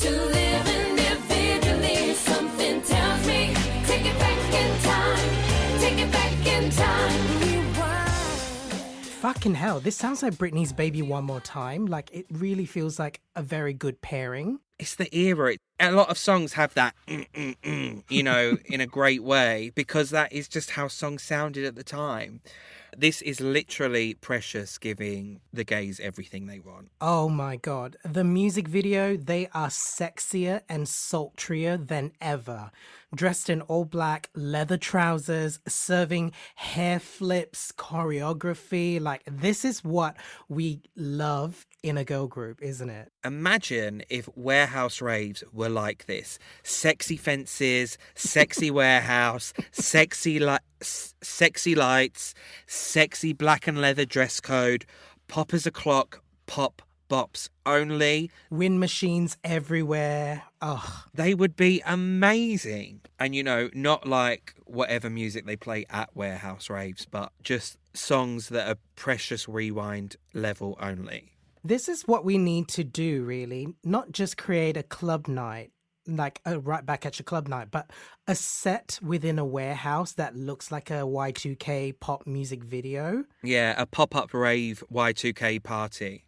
to live individually, something tells me take it back in time, take it back in time. Rewind. Fucking hell, this sounds like Britney's Baby One More Time. Like, it really feels like a very good pairing. It's the era. A lot of songs have that, you know, in a great way, because that is just how songs sounded at the time. This is literally Precious giving the gays everything they want. Oh my god. The music video, they are sexier and sultrier than ever. Dressed in all black leather trousers, serving hair flips, choreography. Like, this is what we love in a girl group, isn't it? Imagine if warehouse raves were like this. Sexy fences, sexy warehouse, sexy lights, sexy black and leather dress code, pop as a clock, pop bops only. Wind machines everywhere. Oh, They would be amazing. And, you know, not like whatever music they play at warehouse raves, but just songs that are Precious Rewind level only. this is what we need to do, really. Not just create a club night, like a Right Back at Your club night, but a set within a warehouse that looks like a Y2K pop music video. Yeah, a pop-up rave Y2K party.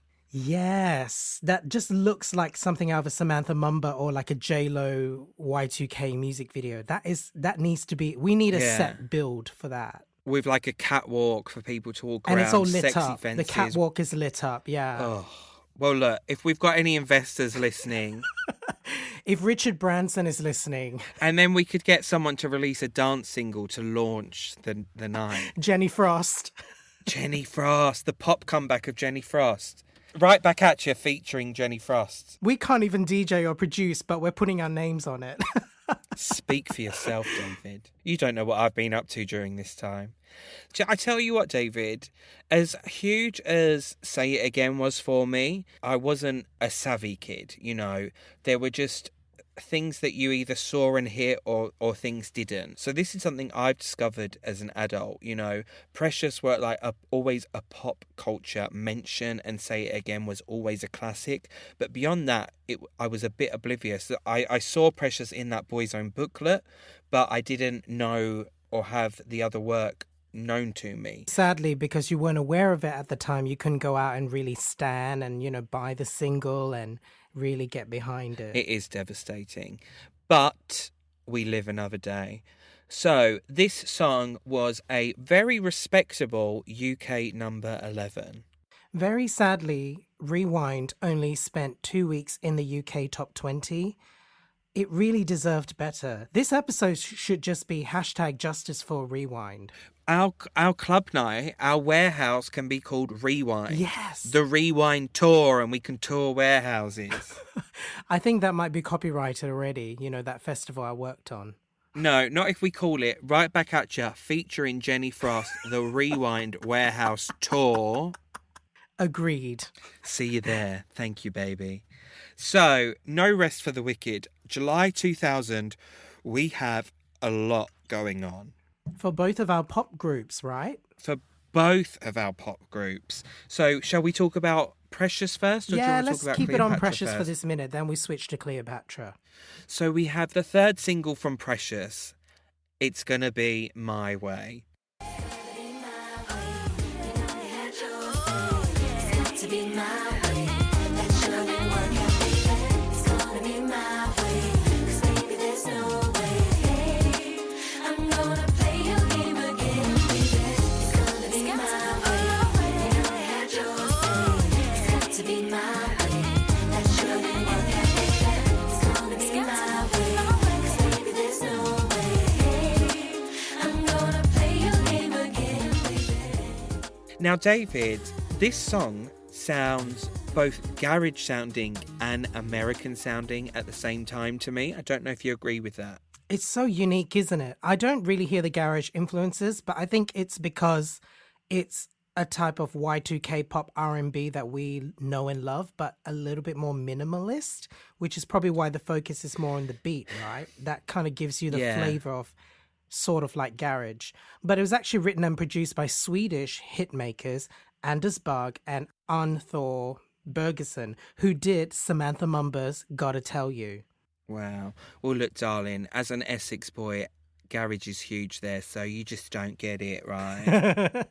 Yes, that just looks like something out of a Samantha Mumba or like a J-Lo Y2K music video. That needs to be, we need a Yeah. set build for that. With like a catwalk for people to walk And around, it's all lit sexy up. fences. The catwalk is lit up, yeah. Oh, well, look, if we've got any investors listening, If Richard Branson is listening, and then we could get someone to release a dance single to launch the night. Jenny Frost. Jenny Frost, the pop comeback of Jenny Frost. Right Back at You featuring Jenny Frost. We can't even DJ or produce, but we're putting our names on it. Speak for yourself, David. You don't know what I've been up to during this time. I tell you what, David, as huge as Say It Again was for me, I wasn't a savvy kid, you know. There were just things that you either saw and hit or things didn't. So this is something I've discovered as an adult, you know. Precious were like always a pop culture mention, and Say It Again was always a classic. But beyond that, I was a bit oblivious. I saw Precious in that Boy's Own booklet, but I didn't know or have the other work known to me. Sadly, because you weren't aware of it at the time, you couldn't go out and really stan and, you know, buy the single and really get behind it. It is devastating. But we live another day. So this song was a very respectable UK number 11. Very sadly, Rewind only spent 2 weeks in the UK top 20. It really deserved better. This episode should just be hashtag justice for Rewind. Our club night, our warehouse can be called Rewind. Yes. The Rewind Tour, and we can tour warehouses. I think that might be copyrighted already, you know, that festival I worked on. No, not if we call it Right Back At Ya, featuring Jenny Frost, the Rewind Warehouse Tour. Agreed. See you there. Thank you, baby. So, no rest for the wicked. July 2000, we have a lot going on. For both of our pop groups, right? For both of our pop groups. So, shall we talk about Precious first? Or do you Yeah, want to let's talk about keep it on Cleopatra Precious for first? this minute, then we switch to Cleopatra. So, we have the third single from Precious. It's gonna be My Way. Now, David, this song sounds both garage sounding and American sounding at the same time to me. I don't know if you agree with that. It's so unique, isn't it? I don't really hear the garage influences, but I think it's because it's a type of Y2K pop R&B that we know and love, but a little bit more minimalist, which is probably why the focus is more on the beat, right? That kind of gives you the flavor of sort of like garage. But it was actually written and produced by Swedish hitmakers Anders Bagge and Arnthor Bergerson, who did Samantha Mumba's Gotta Tell You. Wow. Well, look, darling, as an Essex boy, garage is huge there, so you just don't get it, right?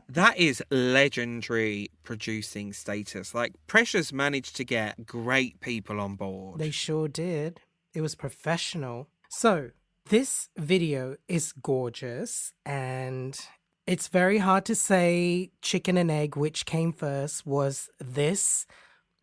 That is legendary producing status. Like, Precious managed to get great people on board. They sure did. It was professional. So, this video is gorgeous, and it's very hard to say chicken and egg which came first. Was this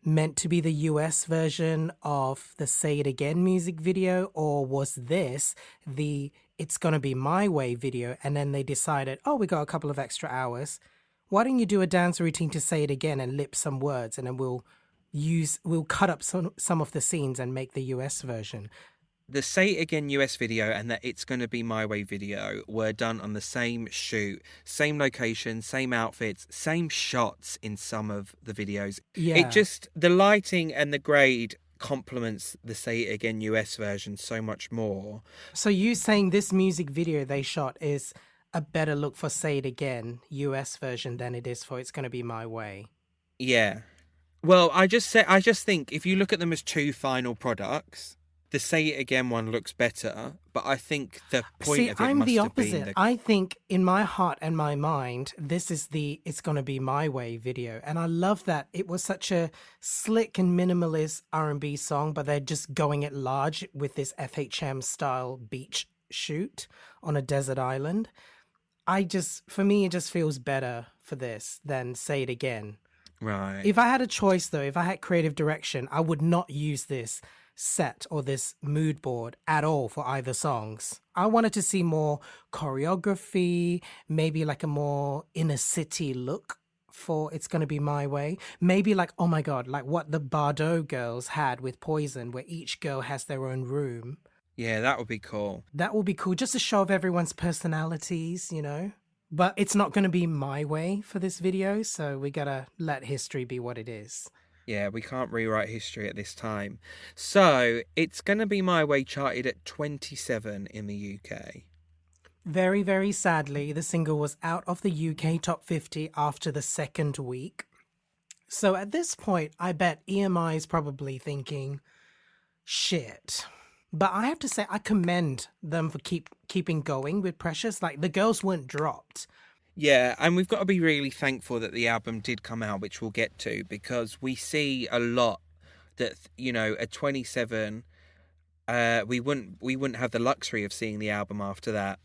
meant to be the US version of the Say It Again music video, or was this the It's Gonna Be My Way video? And then they decided, oh, we got a couple of extra hours. Why don't you do a dance routine to Say It Again and lip some words, and then we'll cut up some of the scenes and make the US version. The Say It Again US video and the It's Gonna Be My Way video were done on the same shoot, same location, same outfits, same shots in some of the videos. Yeah. It just, the lighting and the grade complements the Say It Again US version so much more. So you saying this music video they shot is a better look for Say It Again US version than it is for It's Gonna Be My Way? Yeah. Well, I just think if you look at them as two final products, the Say It Again one looks better, but I think the point of it I'm must the have been opposite. I think in my heart and my mind, this is the It's Gonna Be My Way video. And I love that it was such a slick and minimalist R&B song, but they're just going it large with this FHM style beach shoot on a desert island. For me, it just feels better for this than Say It Again. Right. If I had a choice though, if I had creative direction, I would not use this set or this mood board at all for either songs. I wanted to see more choreography, maybe like a more inner city look for It's Gonna Be My Way. Maybe like, oh my God, like what the Bardot girls had with Poison, where each girl has their own room. Yeah, that would be cool. That will be cool. Just a show of everyone's personalities, But it's not going to be my way for this video, so we got to let history be what it is. Yeah, we can't rewrite history at this time. So, it's going to be My Way charted at 27 in the UK. Very, very sadly, the single was out of the UK top 50 after the second week. So at this point, I bet EMI is probably thinking, shit. But I have to say, I commend them for keeping going with Precious. Like, the girls weren't dropped. Yeah, and we've got to be really thankful that the album did come out, which we'll get to, because we see a lot that, at 27, we wouldn't have the luxury of seeing the album after that.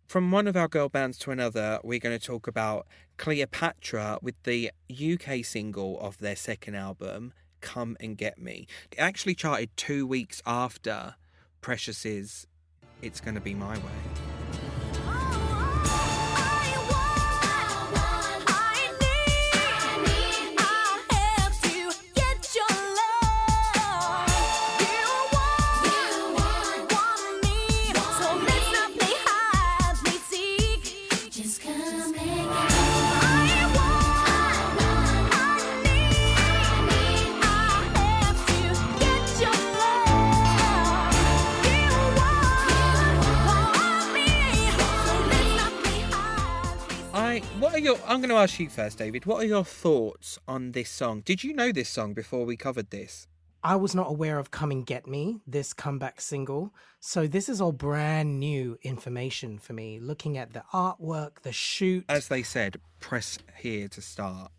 From one of our girl bands to another, we're going to talk about Cleopatra with the UK single of their second album, Come and Get Me. It actually charted 2 weeks after Precious's It's Gonna Be My Way. I'm going to ask you first, David. What are your thoughts on this song? Did you know this song before we covered this? I was not aware of Come and Get Me, this comeback single. So this is all brand new information for me. Looking at the artwork, the shoot. As they said, press here to start.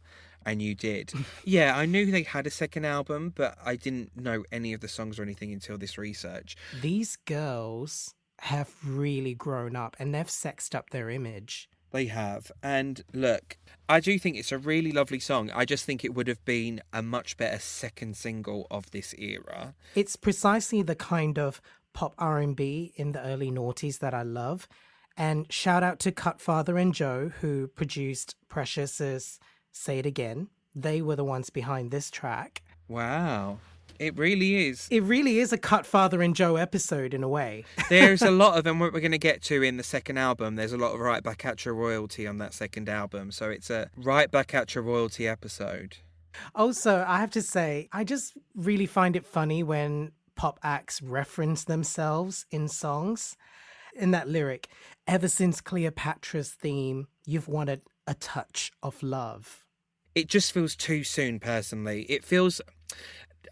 And you did. Yeah, I knew they had a second album, but I didn't know any of the songs or anything until this research. These girls have really grown up and they've sexed up their image. They have. And look, I do think it's a really lovely song. I just think it would have been a much better second single of this era. It's precisely the kind of pop R&B in the early noughties that I love. And shout out to Cutfather and Joe, who produced Precious's Say It Again. They were the ones behind this track. Wow. It really is. It really is a Cutfather and Joe episode in a way. There's a lot of, and what we're going to get to in the second album, there's a lot of Right Back At Ya royalty on that second album. So it's a Right Back At Ya royalty episode. Also, I have to say, I just really find it funny when pop acts reference themselves in songs. In that lyric, ever since Cleopatra's theme, you've wanted a touch of love. It just feels too soon, personally. It feels...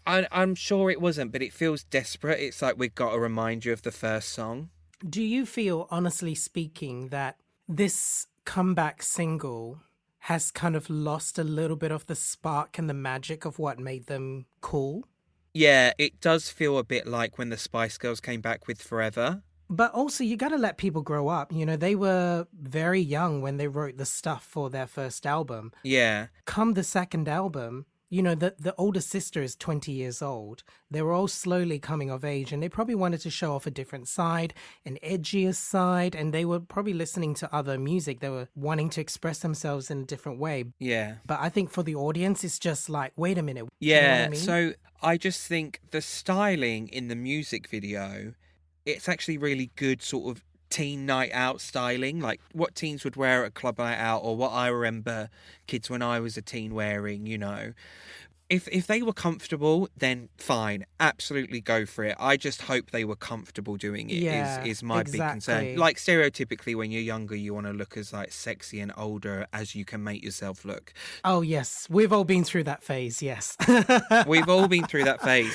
I'm sure it wasn't, but it feels desperate. It's like we've got to remind you of the first song. Do you feel, honestly speaking, that this comeback single has kind of lost a little bit of the spark and the magic of what made them cool? Yeah, it does feel a bit like when the Spice Girls came back with Forever. But also, you got to let people grow up. They were very young when they wrote the stuff for their first album. Yeah. Come the second album... the older sister is 20 years old. They were all slowly coming of age and they probably wanted to show off a different side, an edgier side, and they were probably listening to other music. They were wanting to express themselves in a different way. Yeah. But I think for the audience, it's just like, wait a minute. Yeah, you know what I mean? So I just think the styling in the music video, it's actually really good sort of teen night out styling, like what teens would wear at a club night out, or what I remember kids when I was a teen wearing, If they were comfortable, then fine, absolutely go for it. I just hope they were comfortable doing it. Yeah, is my exactly. big concern. Like stereotypically when you're younger, you want to look as like sexy and older as you can make yourself look. Oh yes, we've all been through that phase, yes. We've all been through that phase.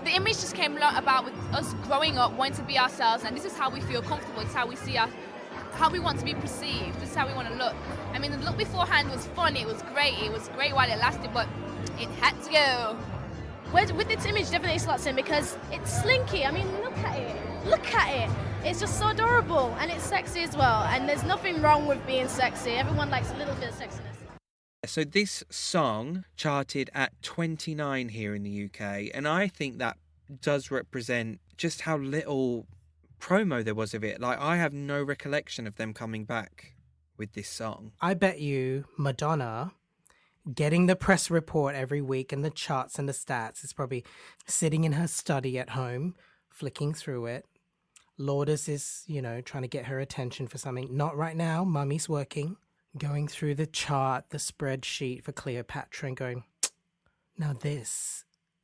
The image just came about with us growing up, wanting to be ourselves, and this is how we feel comfortable. It's how we see how we want to be perceived. This is how we want to look. I mean, the look beforehand was fun. It was great. It was great while it lasted, but it had to go. With this image, definitely slots in because it's slinky. I mean, look at it. Look at it. It's just so adorable, and it's sexy as well. And there's nothing wrong with being sexy. Everyone likes a little bit of sexiness. So this song charted at 29 here in the UK, and I think that does represent just how little promo there was of it. Like, I have no recollection of them coming back with this song. I bet you Madonna, getting the press report every week and the charts and the stats, is probably sitting in her study at home, flicking through it. Lourdes is, trying to get her attention for something. Not right now. Mummy's working. Going through the chart, the spreadsheet for Cleopatra and going, now this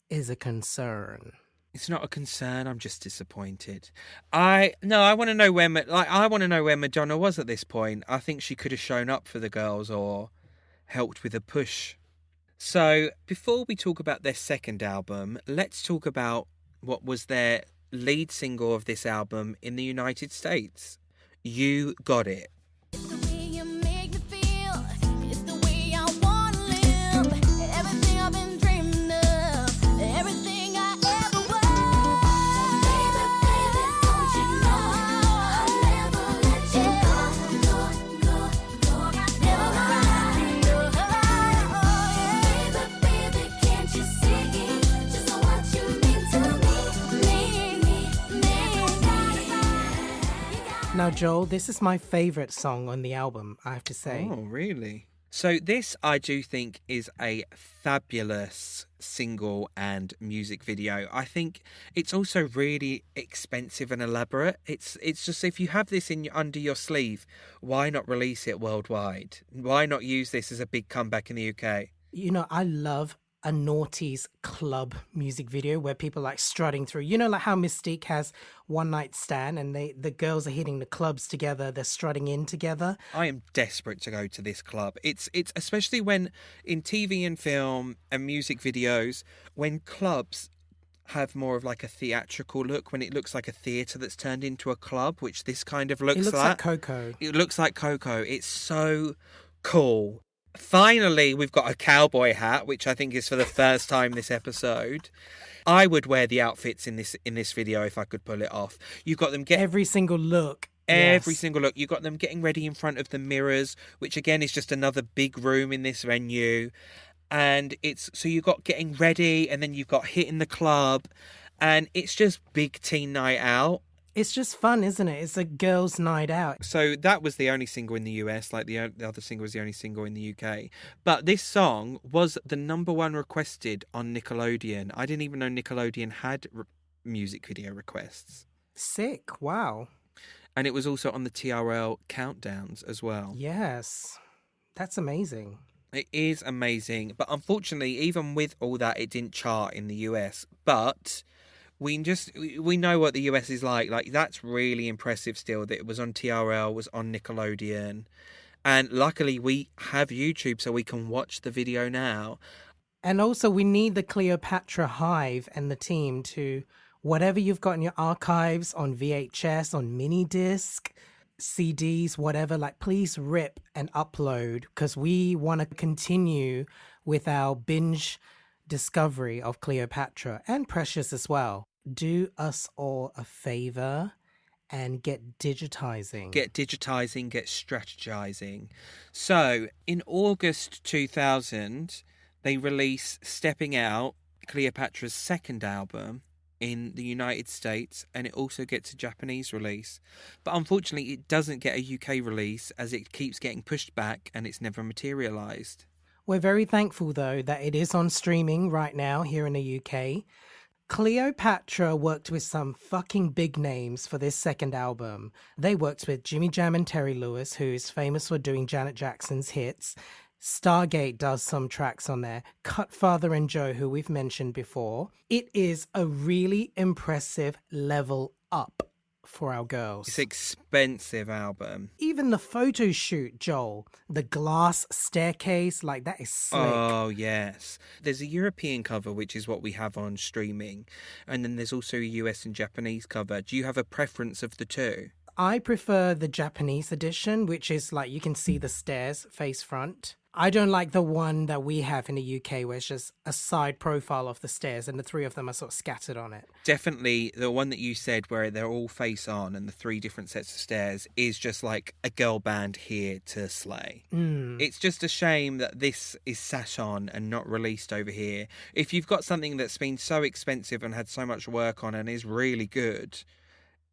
is a concern. It's not a concern. I'm just disappointed. I want to know where Madonna was at this point. I think she could have shown up for the girls or helped with a push. So before we talk about their second album, let's talk about what was their lead single of this album in the United States. You Got It. Now, Joel, this is my favourite song on the album, I have to say. Oh, really? So this, I do think, is a fabulous single and music video. I think it's also really expensive and elaborate. It's just, if you have this under your sleeve, why not release it worldwide? Why not use this as a big comeback in the UK? I love a noughties club music video where people like strutting through. Like how Mystique has One Night Stand and the girls are hitting the clubs together, they're strutting in together. I am desperate to go to this club. It's especially when in TV and film and music videos, when clubs have more of like a theatrical look, when it looks like a theatre that's turned into a club, which this kind of looks like. It looks like Coco. It looks like Coco. It's so cool. Finally, we've got a cowboy hat, which I think is for the first time this episode. I would wear the outfits in this video if I could pull it off. You got them every single look. Every single look. You got them getting ready in front of the mirrors, which again is just another big room in this venue. And so you got getting ready, and then you've got hitting the club, and it's just big teen night out. It's just fun, isn't it? It's a girls' night out. So that was the only single in the US, like the other single was the only single in the UK. But this song was the number one requested on Nickelodeon. I didn't even know Nickelodeon had music video requests. Sick, wow. And it was also on the TRL countdowns as well. Yes, that's amazing. It is amazing. But unfortunately, even with all that, it didn't chart in the US. But we know what the US is like. Like, that's really impressive still that it was on TRL, was on Nickelodeon. And luckily we have YouTube so we can watch the video now. And also we need the Cleopatra Hive and the team to, whatever you've got in your archives on VHS, on mini disc, CDs, whatever, like please rip and upload, because we want to continue with our binge discovery of Cleopatra and Precious as well. Do us all a favor and get digitizing. Get strategizing. So, in August 2000, they release Steppin Out, Cleopatra's second album, in the United States, and it also gets a Japanese release. But unfortunately, it doesn't get a UK release as it keeps getting pushed back and it's never materialised. We're very thankful, though, that it is on streaming right now here in the UK. Cleopatra worked with some fucking big names for this second album. They worked with Jimmy Jam and Terry Lewis, who's famous for doing Janet Jackson's hits. Stargate does some tracks on there. Cutfather and Joe, who we've mentioned before. It is a really impressive level up for our girls. It's an expensive album. Even the photo shoot, Joel, the glass staircase, like that is slick. Oh, yes. There's a European cover, which is what we have on streaming. And then there's also a US and Japanese cover. Do you have a preference of the two? I prefer the Japanese edition, which is like you can see the stairs face front. I don't like the one that we have in the UK where it's just a side profile of the stairs and the three of them are sort of scattered on it. Definitely the one that you said where they're all face on and the three different sets of stairs is just like a girl band here to slay. It's just a shame that this is sat on and not released over here. If you've got something that's been so expensive and had so much work on and is really good,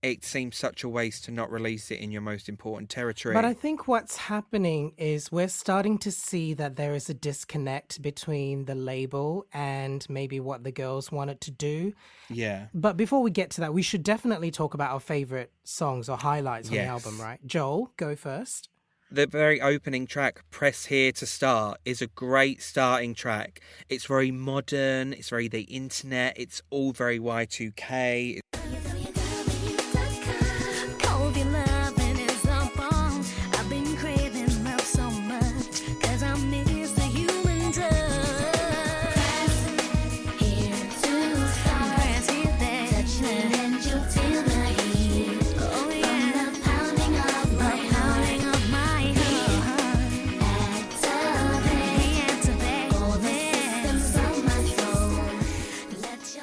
it seems such a waste to not release it in your most important territory. But I think what's happening is we're starting to see that there is a disconnect between the label and maybe what the girls wanted to do. Yeah. But before we get to that, we should definitely talk about our favorite songs or highlights on the Yes. album, right? Joel, go first. The very opening track, Press Here to Start, is a great starting track. It's very modern, it's very the internet, it's all very Y2K.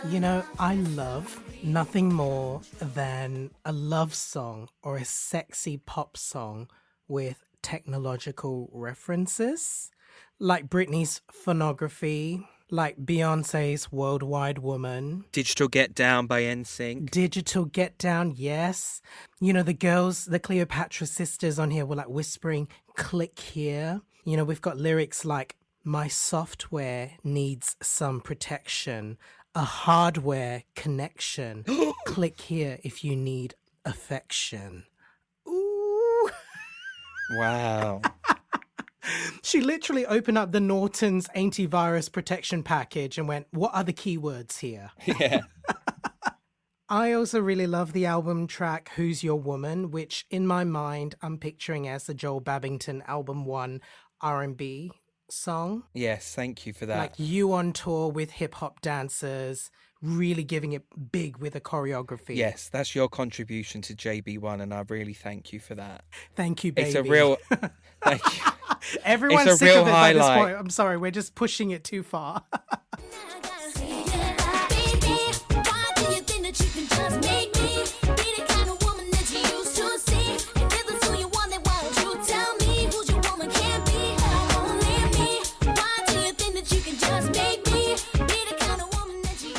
You know, I love nothing more than a love song or a sexy pop song with technological references, like Britney's Phonography, like Beyonce's Worldwide Woman. Digital Get Down by NSYNC. Digital Get Down, yes. You know, the girls, the Cleopatra sisters on here were like whispering, click here. You know, we've got lyrics like, my software needs some protection. A hardware connection. Click here if you need affection. Ooh. Wow. She literally opened up the Norton's antivirus protection package and went, what are the keywords here? Yeah. I also really love the album track Who's Your Woman, which in my mind I'm picturing as the Joel Babington album 1 R&B song. Yes, thank you for that. Like you on tour with hip hop dancers, really giving it big with a choreography. Yes, that's your contribution to JB1, and I really thank you for that. Thank you, baby. It's a real... Thank you. Everyone's It's a sick real of it by this highlight. point. I'm sorry, we're just pushing it too far.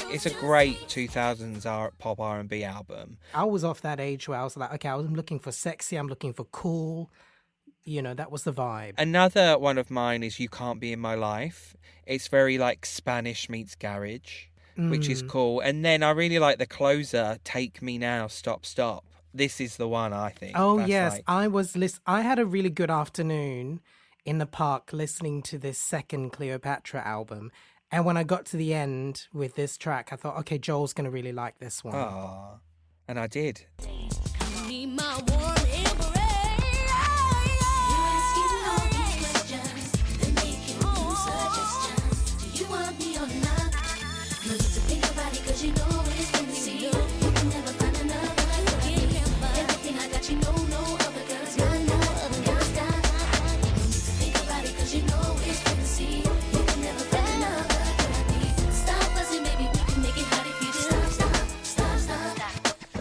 It's a great 2000s pop R&B album. I was off that age where I was like, okay, I'm looking for sexy, I'm looking for cool. You know, that was the vibe. Another one of mine is You Can't Be In My Life. It's very like Spanish meets garage, which is cool. And then I really like the closer, Take Me Now, Stop, Stop. This is the one, I think. Oh, That's yes. like- I had a really good afternoon in the park listening to this second Cleopatra album. And when I got to the end with this track, I thought, okay, Joel's going to really like this one. Aw. And I did.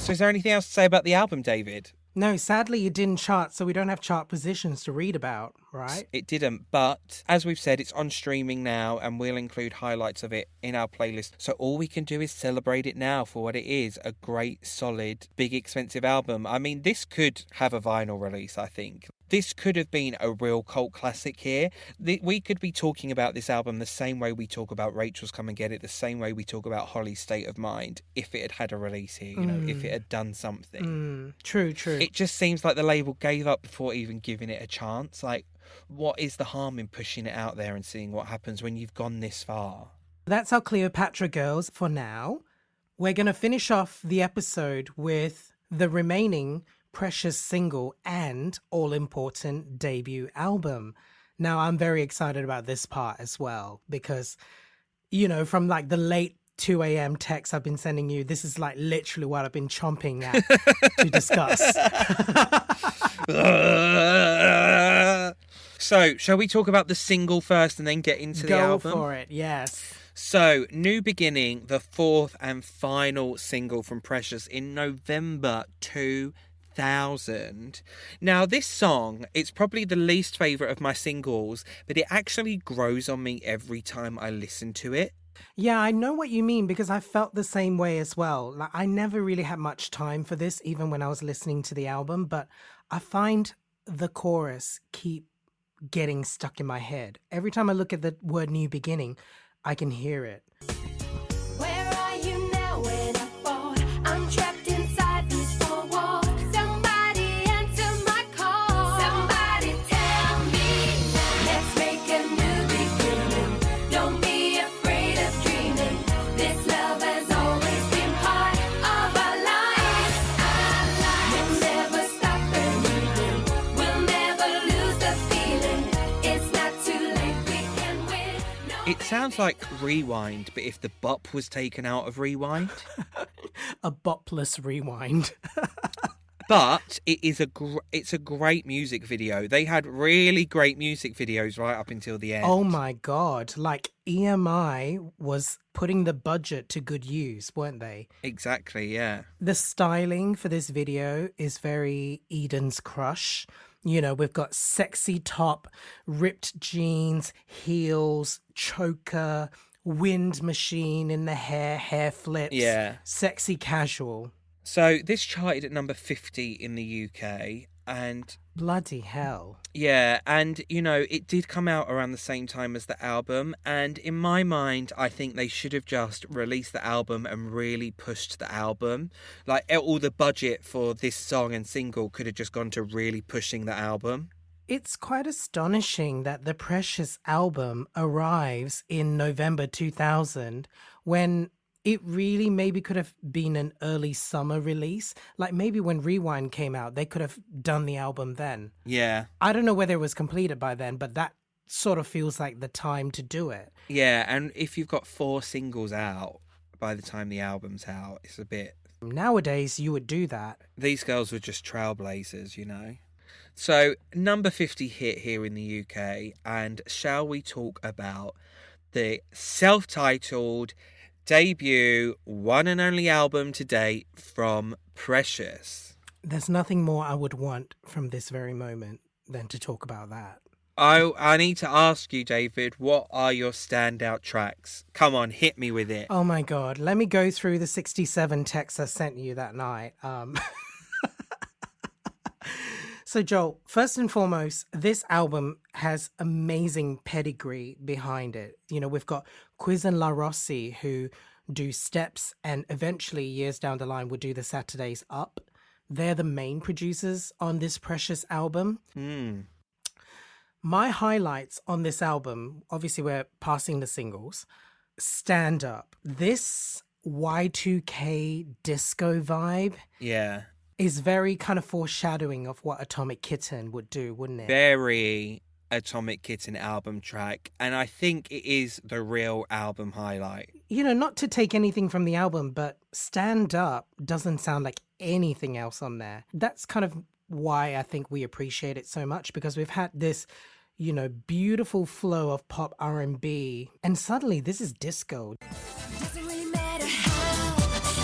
So is there anything else to say about the album, David? No, sadly, it didn't chart, so we don't have chart positions to read about, right? It didn't, but as we've said, it's on streaming now, and we'll include highlights of it in our playlist. So all we can do is celebrate it now for what it is, a great, solid, big, expensive album. I mean, this could have a vinyl release, I think. This could have been a real cult classic here. We could be talking about this album the same way we talk about Rachel's Come and Get It, the same way we talk about Holly's State of Mind, if it had had a release here, you know, if it had done something. True, true. It just seems like the label gave up before even giving it a chance. Like, what is the harm in pushing it out there and seeing what happens when you've gone this far? That's how Cleopatra goes for now. We're going to finish off the episode with the remaining Precious single and all-important debut album. Now, I'm very excited about this part as well because, you know, from like the late 2 a.m. texts I've been sending you, this is like literally what I've been chomping at to discuss. So, shall we talk about the single first and then get into the album? Go for it, yes. So, New Beginning, the fourth and final single from Precious in November 2000. Now, this song, it's probably the least favourite of my singles, but it actually grows on me every time I listen to it. Yeah, I know what you mean because I felt the same way as well. Like, I never really had much time for this, even when I was listening to the album, but I find the chorus keep getting stuck in my head. Every time I look at the word new beginning, I can hear it. Where are you now when I fall? I'm trapped inside these four walls. Somebody answer my call. Somebody tell me. Let's make a new beginning. Don't be afraid of dreaming. This love has always been part of our lives. We'll never stop believing. We'll never lose the feeling. It's not too late. We can win. No, It sounds like Rewind, but if the bop was taken out of Rewind. A bopless rewind. But it is it's a great music video. They had really great music videos right up until the end. Oh my God. Like EMI was putting the budget to good use, weren't they? Exactly, yeah. The styling for this video is very Eden's Crush. You know, we've got sexy top, ripped jeans, heels, choker, wind machine in the hair flips. Yeah. Sexy casual. So this charted at number 50 in the UK, and Bloody hell. yeah, and you know, it did come out around the same time as the album, and in my mind, I think they should have just released the album and really pushed the album. Like, all the budget for this song and single could have just gone to really pushing the album. It's quite astonishing that the Precious album arrives in November 2000 when it really maybe could have been an early summer release. Like maybe when Rewind came out, they could have done the album then. Yeah. I don't know whether it was completed by then, but that sort of feels like the time to do it. Yeah, and if you've got 4 singles out by the time the album's out, it's a bit... Nowadays, you would do that. These girls were just trailblazers, you know? So, number 50 hit here in the UK, and shall we talk about the self-titled debut one and only album to date from Precious? There's nothing more I would want from this very moment than to talk about that. I need to ask you, David, what are your standout tracks? Come on, hit me with it. Oh my God. Let me go through the 67 texts I sent you that night. So, Joel, first and foremost, this album has amazing pedigree behind it. You know, we've got Quiz and La Rossi, who do Steps, and eventually, years down the line, will do the Saturdays Up. They're the main producers on this Precious album. My highlights on this album, obviously, we're passing the singles. Stand Up. This Y2K disco vibe. Yeah. Is very kind of foreshadowing of what Atomic Kitten would do, wouldn't it? Very Atomic Kitten album track, and I think it is the real album highlight. You know, not to take anything from the album, but Stand Up doesn't sound like anything else on there. That's kind of why I think we appreciate it so much, because we've had this, you know, beautiful flow of pop R&B, and suddenly this is disco. doesn't really matter how,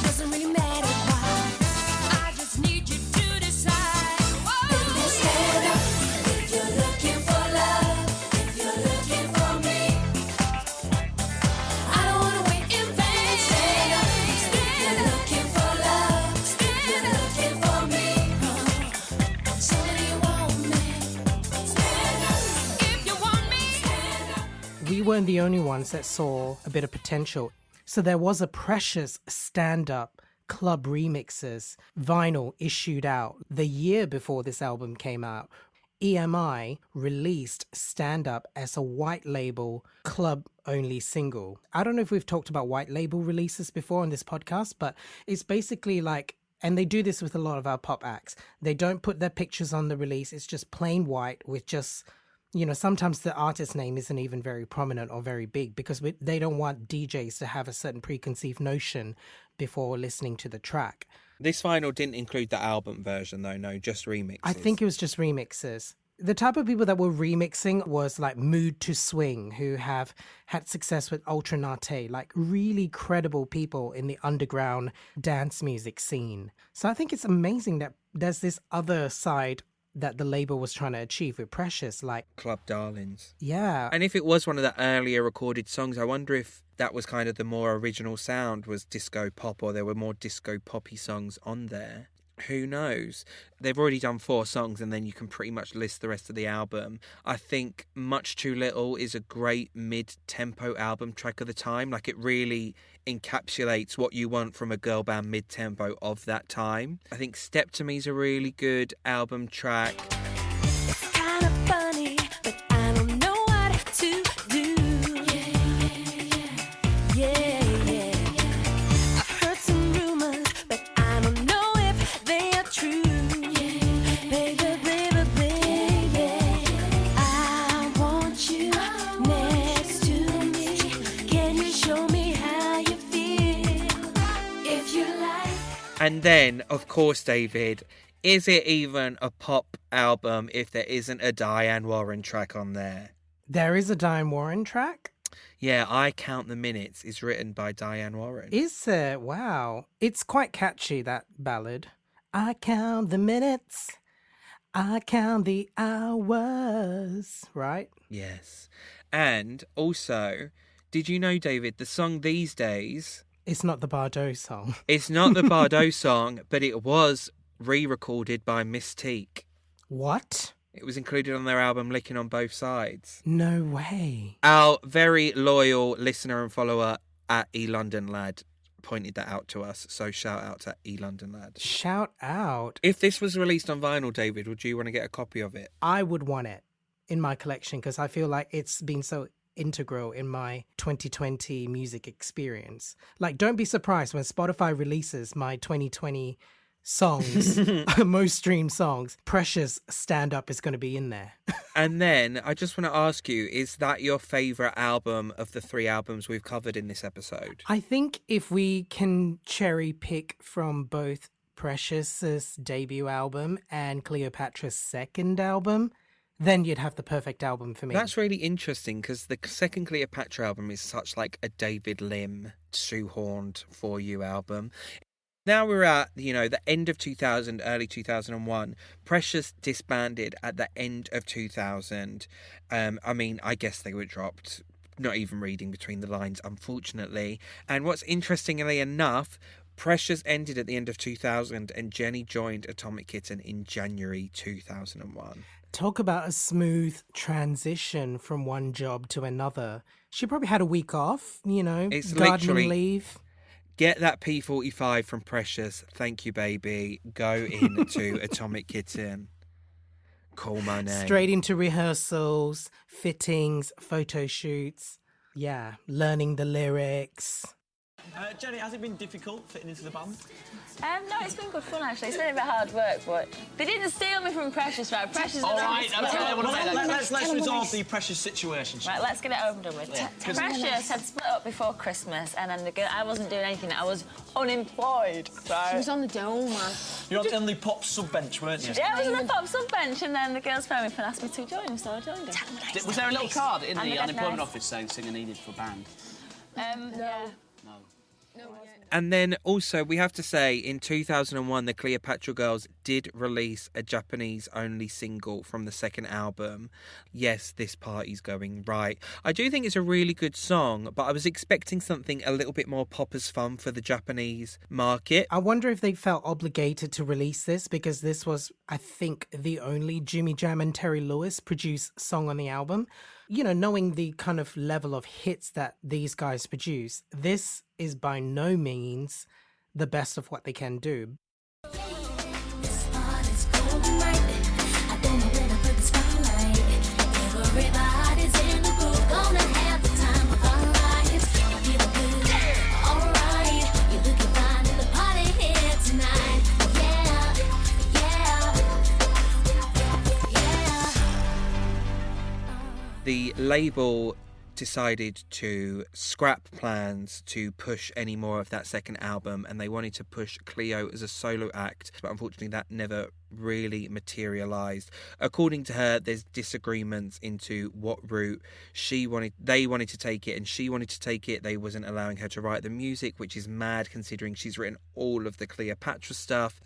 doesn't really matter why. I just need you to decide. Baby, stand up if you're looking for love, if you're looking for me. I don't wanna wait in vain. Stand up if you're looking for love, if you're looking for me. Show me you want me. Stand up if you want me. Stand up. We weren't the only ones that saw a bit of potential. So there was a Precious stand-up club remixes vinyl issued out the year before this album came out. EMI released Stand Up as a white label club only single. I don't know if we've talked about white label releases before on this podcast, but it's basically like, and they do this with a lot of our pop acts. They don't put their pictures on the release. It's just plain white with just, you know, sometimes the artist name isn't even very prominent or very big because they don't want DJs to have a certain preconceived notion before listening to the track. This vinyl didn't include the album version, though, no, just remixes. I think it was just remixes. The type of people that were remixing was like Mood to Swing, who have had success with Ultra Nate, like really credible people in the underground dance music scene. So I think it's amazing that there's this other side that the label was trying to achieve with Precious. Like, Club Darlings. yeah. And if it was one of the earlier recorded songs, I wonder if that was kind of the more original sound was disco pop, or there were more disco poppy songs on there. Who knows? They've already done 4 songs, and then you can pretty much list the rest of the album. I think Much Too Little is a great mid-tempo album track of the time. Like, it really encapsulates what you want from a girl band mid-tempo of that time. I think Step To Me is a really good album track. It's kind of funny, but I don't know what to do. Yeah. I've heard some rumors, but I don't know if they are true. Baby, I want you next to me. Can you show me how you feel? If you like. And then, of course, David, is it even a pop album if there isn't a Diane Warren track on there? There is a Diane Warren track? Yeah, I Count the Minutes is written by Diane Warren. Is there? Wow. It's quite catchy, that ballad. I count the minutes. I count the hours. Right? Yes. And also, did you know, David, the song These Days, It's not the Bardot song. it's not the Bardot song, but it was re-recorded by Mystique. What? It was included on their album Licking on Both Sides. No way. Our very loyal listener and follower at eLondonLad pointed that out to us, so shout out to eLondonLad. Shout out. If this was released on vinyl, David, would you want to get a copy of it? I would want it in my collection because I feel like it's been so integral in my 2020 music experience. Like, don't be surprised when Spotify releases my 2020 songs, most streamed songs. Precious Stand Up is going to be in there. And then I just want to ask you, is that your favourite album of the 3 albums we've covered in this episode? I think if we can cherry pick from both Precious's debut album and Cleopatra's second album, then you'd have the perfect album for me. That's really interesting because the second Cleopatra album is such like a David Lim shoehorned for you album. Now we're at, the end of 2000, early 2001. Precious disbanded at the end of 2000. I guess they were dropped, not even reading between the lines, unfortunately. And what's interestingly enough, Precious ended at the end of 2000 and Jenny joined Atomic Kitten in January 2001. Talk about a smooth transition from one job to another. She probably had a week off, It's gardening literally- leave. Get that P45 from Precious. Thank you, baby. Go into Atomic Kitten. Call my name. Straight into rehearsals, fittings, photo shoots. Yeah, learning the lyrics. Jenny, has it been difficult fitting into the band? No, it's been good fun actually. It's been a bit hard work, but they didn't steal me from Precious, right? Precious. All right, okay. Right, Let's resolve the Precious situation. let's get it over and done with. Precious had split up before Christmas, and then I wasn't doing anything. I was unemployed. Right? She was on the dole, man. You're on the pop sub bench, weren't you? Yeah, I was on the pop sub bench, and then the girls phoned me up and asked me to join, so I joined them. Was there a little card in And the they got unemployment nice. office saying singer needed for band? Yeah. And then also, we have to say, in 2001, the Cleopatra Girls did release a Japanese-only single from the second album, Yes, This Party's Going Right. I do think it's a really good song, but I was expecting something a little bit more pop as fun for the Japanese market. I wonder if they felt obligated to release this because this was, I think, the only Jimmy Jam and Terry Lewis produced song on the album. Knowing the kind of level of hits that these guys produce, this is by no means the best of what they can do. This party's going right. I don't know where to put the spotlight. Everybody's in the groove, gonna have the time of our lives. You feel good, alright. You're looking fine in the party here tonight. Yeah. The label decided to scrap plans to push any more of that second album, and they wanted to push Cleo as a solo act, but unfortunately that never really materialized. According to her, there's disagreements into what route they wanted to take it, and she wanted to take it. They wasn't allowing her to write the music, which is mad considering she's written all of the Cleopatra stuff.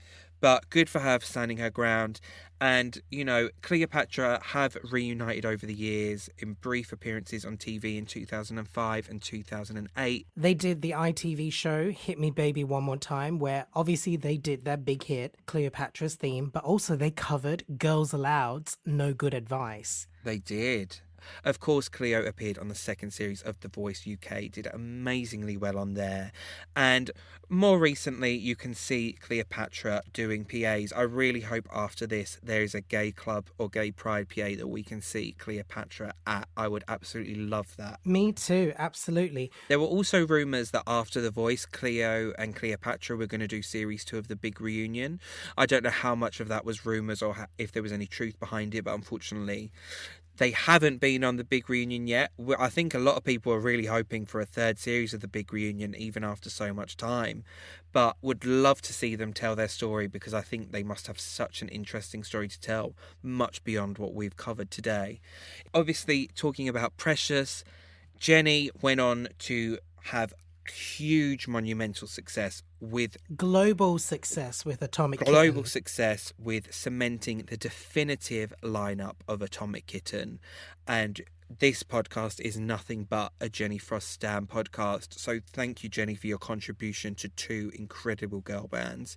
But good for her for standing her ground. And, you know, Cleopatra have reunited over the years in brief appearances on TV in 2005 and 2008. They did the ITV show Hit Me Baby One More Time, where obviously they did their big hit, Cleopatra's theme, but also they covered Girls Aloud's No Good Advice. They did. Of course, Cleo appeared on the second series of The Voice UK, did amazingly well on there. And more recently, you can see Cleopatra doing PAs. I really hope after this there is a gay club or gay pride PA that we can see Cleopatra at. I would absolutely love that. Me too, absolutely. There were also rumours that after The Voice, Cleo and Cleopatra were going to do series 2 of The Big Reunion. I don't know how much of that was rumours or if there was any truth behind it, but unfortunately they haven't been on The Big Reunion yet. I think a lot of people are really hoping for a third series of The Big Reunion, even after so much time. But would love to see them tell their story, because I think they must have such an interesting story to tell, much beyond what we've covered today. Obviously, talking about Precious, Jenny went on to have huge monumental success with global success with Atomic global Kitten. success with cementing the definitive lineup of Atomic Kitten. And this podcast is nothing but a Jenny Frost stan podcast. So thank you, Jenny, for your contribution to 2 incredible girl bands.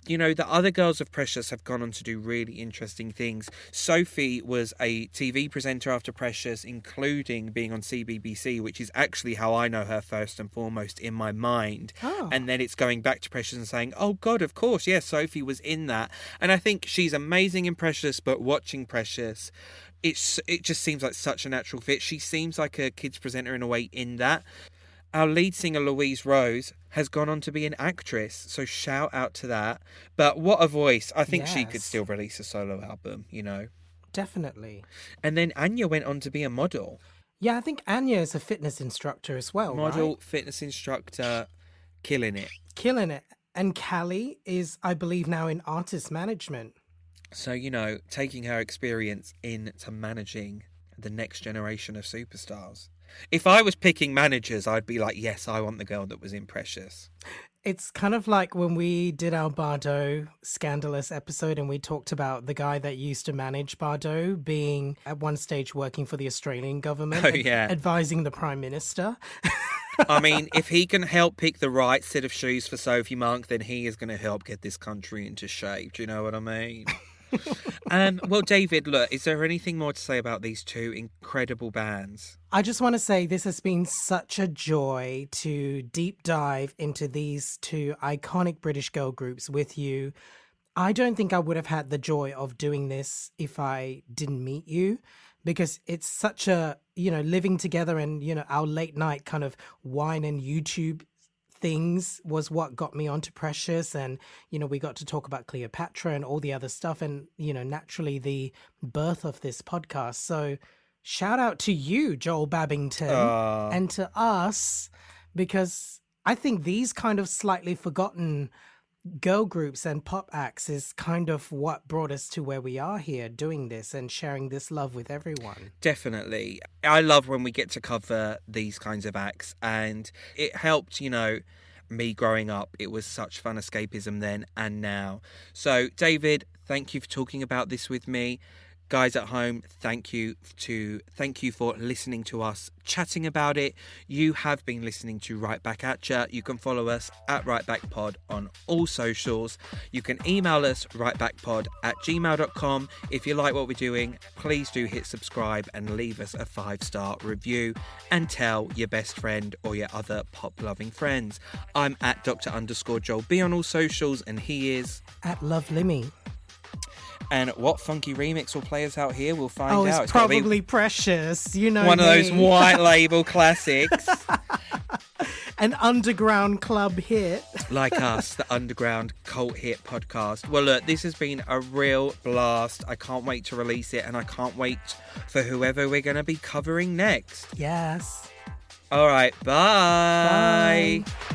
You know, the other girls of Precious have gone on to do really interesting things. Sophie was a TV presenter after Precious, including being on CBBC, which is actually how I know her first and foremost in my mind. Oh. And then it's going back to Precious and saying, oh God, of course, yes, Sophie was in that. And I think she's amazing in Precious, but watching Precious, it just seems like such a natural fit. She seems like a kids presenter in a way in that. Our lead singer, Louise Rose, has gone on to be an actress, so shout out to that. But what a voice. I think she could Yes. still release a solo album, you know. Definitely. And then Anya went on to be a model. Yeah, I think Anya is a fitness instructor as well, Model, right? fitness instructor, killing it. Killing it. And Callie is, I believe, now in artist management. So, you know, taking her experience into managing the next generation of superstars. If I was picking managers, I'd be like, yes, I want the girl that was in Precious. It's kind of like when we did our Bardot scandalous episode and we talked about the guy that used to manage Bardot being at one stage working for the Australian government. Oh, yeah. Advising the Prime Minister. I mean, if he can help pick the right set of shoes for Sophie Monk, then he is going to help get this country into shape. Do you know what I mean? Well, David, look, is there anything more to say about these 2 incredible bands? I just want to say this has been such a joy to deep dive into these 2 iconic British girl groups with you. I don't think I would have had the joy of doing this if I didn't meet you, because it's such a, you know, living together and, you know, our late night kind of wine and YouTube things was what got me onto Precious. And, you know, we got to talk about Cleopatra and all the other stuff and, you know, naturally the birth of this podcast. So shout out to you, Joel Babington, and to us, because I think these kind of slightly forgotten girl groups and pop acts is kind of what brought us to where we are here doing this and sharing this love with everyone. Definitely. I love when we get to cover these kinds of acts, and it helped, you know, me growing up. It was such fun escapism then and now. So, David, thank you for talking about this with me. Guys at home, thank you for listening to us chatting about it. You have been listening to Right Back Atcha. You can follow us at rightbackpod on all socials. You can email us rightbackpod@gmail.com. If you like what we're doing, please do hit subscribe and leave us a 5-star review and tell your best friend or your other pop-loving friends. I'm at Dr_Joel B on all socials, and he is At Love Limmy. And what funky remix will play us out here, we'll find Oh, out. it's probably Precious, you know. One of those me. white label classics. An underground club hit. Like us, the underground cult hit podcast. Well, look, this has been a real blast. I can't wait to release it, and I can't wait for whoever we're going to be covering next. Yes. All right, bye. Bye.